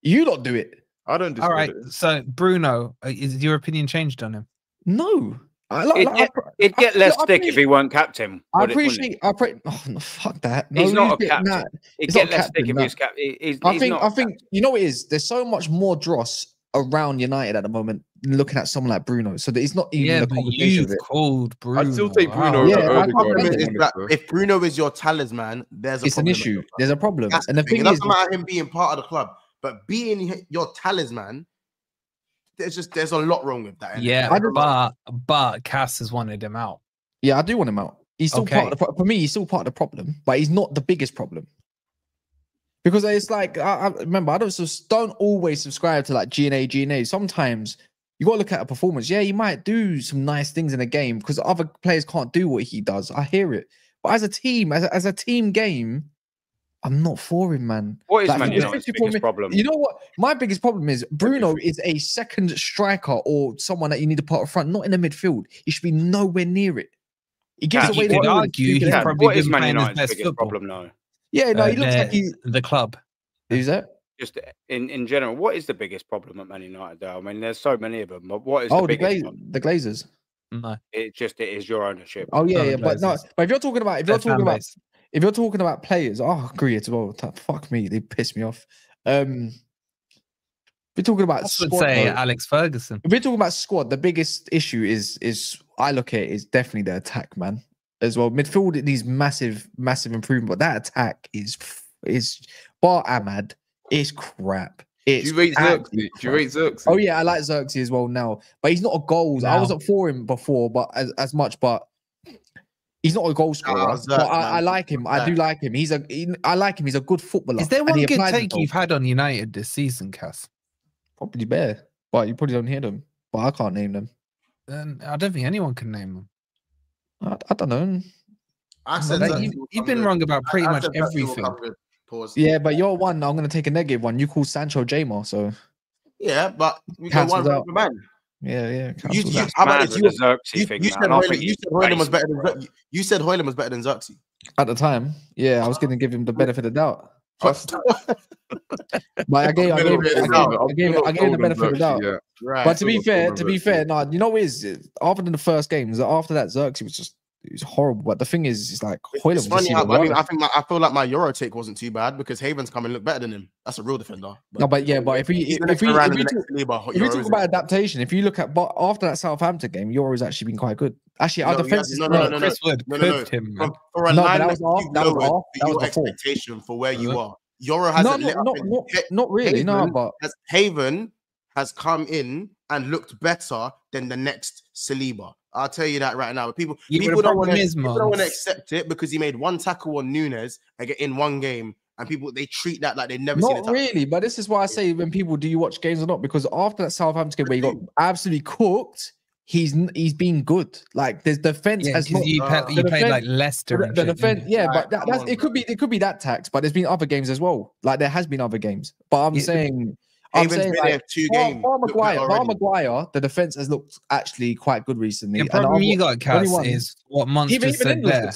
S1: You don't do it.
S4: I don't discredit.
S3: All right. So Bruno, is your opinion changed on him?
S1: No.
S2: It'd get less stick if he weren't captain.
S1: Oh, no, fuck that.
S2: He's not a captain. It'd get less stick if he was captain.
S1: I think you know what it is. There's so much more dross around United at the moment looking at someone like Bruno, so that it's not even a conversation.
S3: You've called Bruno.
S4: I'd still take Bruno.
S6: My problem is that if Bruno is your talisman, it's
S1: an issue. There's a problem, and the thing
S6: is, it doesn't matter him being part of the club, but being your talisman. There's a lot wrong with that.
S3: Yeah, but Cass has wanted him out.
S1: Yeah, I do want him out. He's still part of the for me. He's still part of the problem, but he's not the biggest problem. Because it's like I remember, I don't always subscribe to like GNA. Sometimes you got to look at a performance. Yeah, he might do some nice things in a game because other players can't do what he does. I hear it, but as a team, as a team game, I'm not for him, man.
S2: What is Man United's biggest problem?
S1: You know what? My biggest problem is Bruno is a second striker or someone that you need to put up front, not in the midfield. He should be nowhere near it. He gives away the ball.
S3: He's probably
S2: what is Man United's biggest problem now?
S1: Yeah, no, he looks like
S3: the club.
S1: Who's that?
S2: Just in general, what is the biggest problem at Man United, though? I mean, there's so many of them, but what is the biggest one?
S1: The Glazers.
S3: No,
S2: it is your ownership.
S1: Oh yeah, but no. But if you're talking about players, I agree as well. Fuck me, they piss me off. We're talking about squad.
S3: Say Alex Ferguson.
S1: If we're talking about squad, the biggest issue is I look at it is definitely the attack, man. As well, midfield it needs massive improvement, but that attack is bar Ahmad is crap.
S4: Do you rate Xerxes?
S1: Oh yeah, I like Xerxes as well now, but he's not a goals. I wasn't for him before, but as much, but he's not a goal scorer. But I like him. I do like him. I like him. He's a good footballer.
S3: Is there one good take you've had on United this season, Cass?
S1: Probably Bear, but you probably don't hear them. But I can't name them.
S3: I don't think anyone can name them.
S1: I don't know.
S6: I said
S3: you've been wrong about pretty much everything.
S6: Pause.
S1: Yeah, but you're one. I'm going to take a negative one. You call Sancho Jamar, so
S6: yeah, but we got one for man.
S1: Yeah.
S6: You said Hoyland was better than you said Hoyland was better than Xerxes
S1: at the time. Yeah, I was going to give him the benefit of the doubt. But I gave him the benefit of the doubt. Yeah. Right. But to be fair, no, you know what is other than the first games, after that Xerxes was horrible. But the thing is, it's like Hoyland.
S6: It's funny. I feel like my Euro take wasn't too bad because Haven's come and look better than him. That's a real defender.
S1: But if we talk about adaptation, if you look at after that Southampton game, Euro's actually been quite good. Actually, our defense is
S3: Chris Wood cooked him.
S6: For a line that was expectation for where you are. Euro hasn't
S1: not really.
S6: Haven has come in and looked better than the next Saliba. I'll tell you that right now. People don't want to accept it because he made one tackle on Nunes in one game and people they treat that like they've never seen it.
S1: Not really, but this is why I say when people, do you watch games or not? Because after that Southampton game where he got absolutely cooked, he's been good. Like there's defense as well.
S3: You played like Leicester and
S1: the defense, but it could be that tax. But there's been other games as well. Like there has been other games. But I'm saying. I'm saying
S6: been
S1: like,
S6: 2 games.
S1: Maguire, the defense has looked actually quite good recently.
S3: The problem you got, Cass, is what Muntz just said there.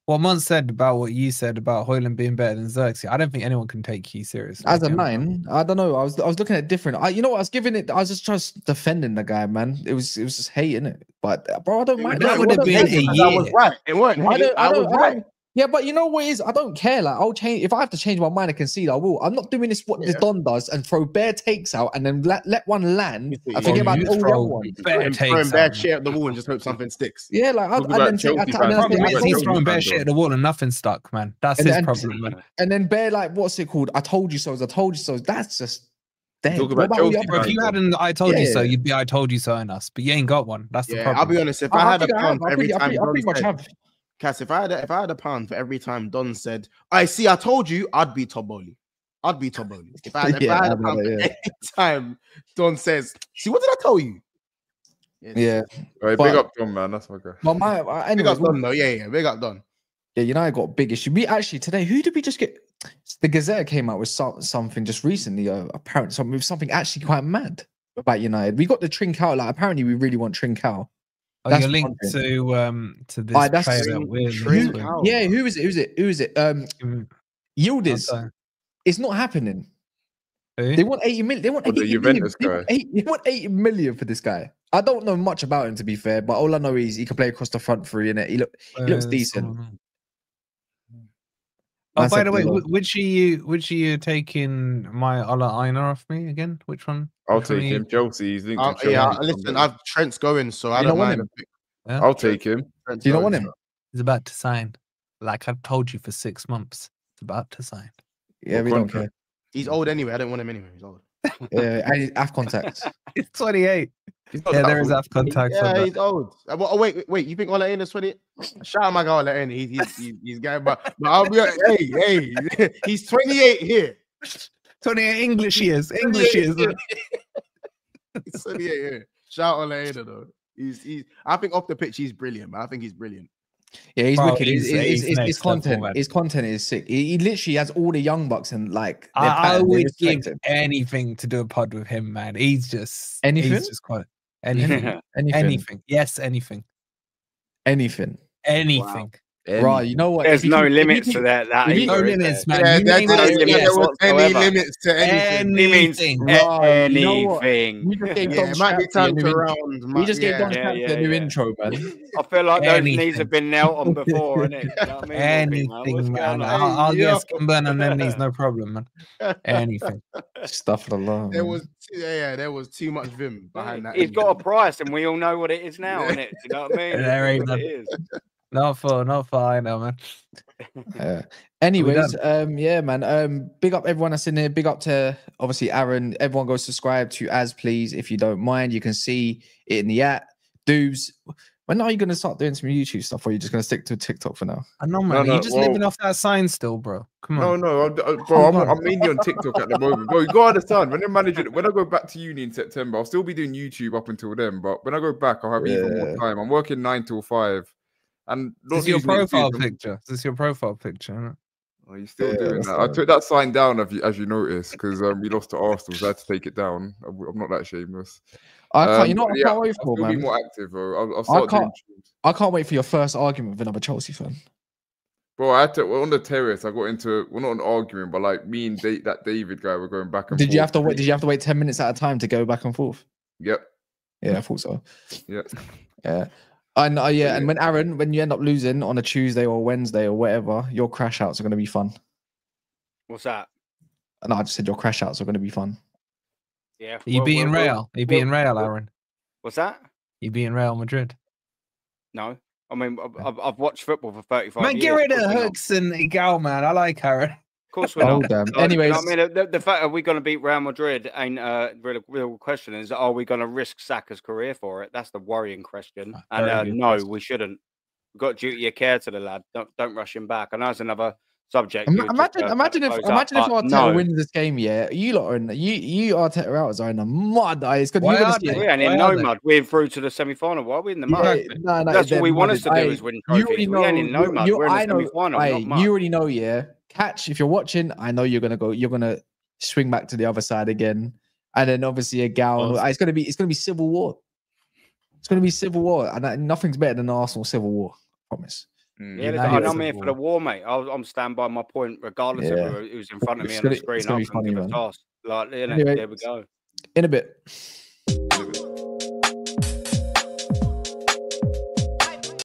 S3: What Muntz said about what you said about Højlund being better than Xerxes. I don't think anyone can take you seriously.
S1: As a 9, I don't know. I was looking at different. You know what? I was just defending the guy, man. It was just hating it. But bro, I don't mind.
S3: That would have been a year.
S6: I was right. It wasn't. I was right.
S1: Yeah, but you know what it is? I don't care. Like, I'll change if I have to change my mind. I can see. I will. I'm not doing this. What this Don does and throw bare takes out and then let one land. I forget about all the other ones.
S6: Throwing bare shit at the wall and just hope something sticks.
S1: Yeah, like
S3: he's throwing bare shit at the wall and nothing stuck, man. That's his problem, man.
S1: And then bare like what's it called? I told you so. I told you so. That's just.
S3: If you had an I told you so, you'd be I told you so in us, but you ain't got one. That's the problem.
S6: I'll be honest. If I had a pound every time,
S1: I pretty much have.
S6: Cass, if I had a pound for every time Don said, I told you, I'd be Toboli. If I had a pound for every time Don says, see, what did I tell you?
S1: Yeah.
S4: All right, big up Don, man. That's my guy.
S6: Big up Don, though. Yeah, big up Don.
S1: Yeah, United got a big issue. We actually today, who did we just get? The Gazette came out with something just recently, apparently something actually quite mad about United. We got the Trincao. Like apparently, we really want Trincao.
S3: Oh, you're linked to this player.
S1: Who is it? Yildiz. It's not happening.
S3: Who?
S1: They want 80 million. They want 80 million. They want 80 million for this guy. I don't know much about him, to be fair, but all I know is he can play across the front three, innit? He looks decent.
S3: Oh, by the way, which are you taking my Ola Aina off me again? Which one?
S4: I'll take him. Chelsea. He's linked to Chelsea.
S6: Yeah, listen, I've Trent's going, so I don't mind him.
S3: Yeah.
S4: I'll take him.
S1: Do you not want him?
S3: He's about to sign. Like I've told you for 6 months. It's about to sign.
S1: Yeah, we don't care.
S6: He's old anyway. I don't want him anyway. He's old.
S1: Yeah, and AF contacts.
S3: He's 28. Yeah, there is AF contacts.
S6: Yeah, he's old. Oh, wait. You think Ola Aina is 20? Shout out my guy Ola Aina. He's going, but I'll be hey, he's 28 here.
S3: 28 English years. English years.
S6: He's 28 here. Shout out Ola Aina though. I think off the pitch he's brilliant, man. I think he's brilliant.
S1: Yeah, he's wicked. His content is sick. He literally has all the young bucks and like.
S3: I would give anything to do a pod with him, man. He's just
S1: anything.
S3: He's just quite anything. Anything. Yes, anything.
S1: Anything.
S3: Anything.
S1: Right, you know what?
S2: There's no limits to that.
S3: No limits, man.
S6: There was any limits to anything.
S2: Anything.
S6: It might be time to round.
S1: We just gave Don a new intro, man.
S2: I feel like those knees have been knelt on before, innit? You know what I mean?
S3: Anything, man. I'll get Scumburn on them knees, no problem, man. Anything.
S1: Stuff for the law.
S6: There was too much vim behind that.
S2: He's got a price, and we all know what it is now, innit? You know what I mean?
S3: There ain't nothing. Not for I know, man.
S1: Anyways, yeah, man. Big up everyone that's in here. Big up to obviously Aaron. Everyone go subscribe to As Please if you don't mind. You can see it in the app. Doobs, when are you gonna start doing some YouTube stuff, or are you just gonna stick to TikTok for now?
S3: I know, man. You're just living off that sign still, bro. Come on.
S4: No, bro. I'm mainly on TikTok at the moment. Bro, you gotta understand. When I go back to uni in September, I'll still be doing YouTube up until then. But when I go back, I'll have even more time. I'm working 9 till 5. And
S3: this is your profile picture. This is your profile picture.
S4: Oh, you still doing that? I took that sign down as you noticed because we lost to Arsenal, so I had to take it down. I'm not that shameless.
S1: I can't. You know what I can't wait for, man.
S4: I'll be more active, bro.
S1: I can't wait for your first argument with another Chelsea fan.
S4: Bro, we're on the terrace. I got into not an argument, but like me and that David guy were going back and forth.
S1: Did you have to wait 10 minutes at a time to go back and forth?
S4: Yep.
S1: Yeah, I thought so.
S4: Yep.
S1: Yeah. And and when you end up losing on a Tuesday or Wednesday or whatever, your crash outs are going to be fun.
S2: What's that?
S1: No, I just said your crash outs are going to be fun.
S2: Yeah.
S3: Are you beating Real? Are you beating Real, Aaron?
S2: What's that?
S3: You beating Real Madrid?
S2: No. I mean, I've watched football for 35 years.
S3: Man, get rid of Hooks and Igal, man. I like Aaron.
S2: Of course we're not.
S1: Damn. Anyways,
S2: I mean, the fact are we going to beat Real Madrid ain't real question. Is are we going to risk Saka's career for it? That's the worrying question. And no, we shouldn't. We've got duty of care to the lad. Don't rush him back. I know it's another subject.
S1: Imagine if Arteta wins this game, yeah. You lot are in you Arteta out are in the mud. It's gonna
S2: we ain't in no mud. We're through to the semi-final. Why are we in the mud?
S1: No,
S2: that's what we want us to do is win trophies. We ain't in no mud. We're in the semi-final. Not mud.
S1: You already know, yeah. Catch, if you're watching, I know you're gonna swing back to the other side again, and then obviously a gown. It's gonna be civil war. It's gonna be civil war, and nothing's better than Arsenal civil war. I promise.
S2: I'm here for the war, mate. I'm stand by my point, regardless of who's in front of me on the screen. I'm going to give a toss. Like, there we go.
S1: In a bit.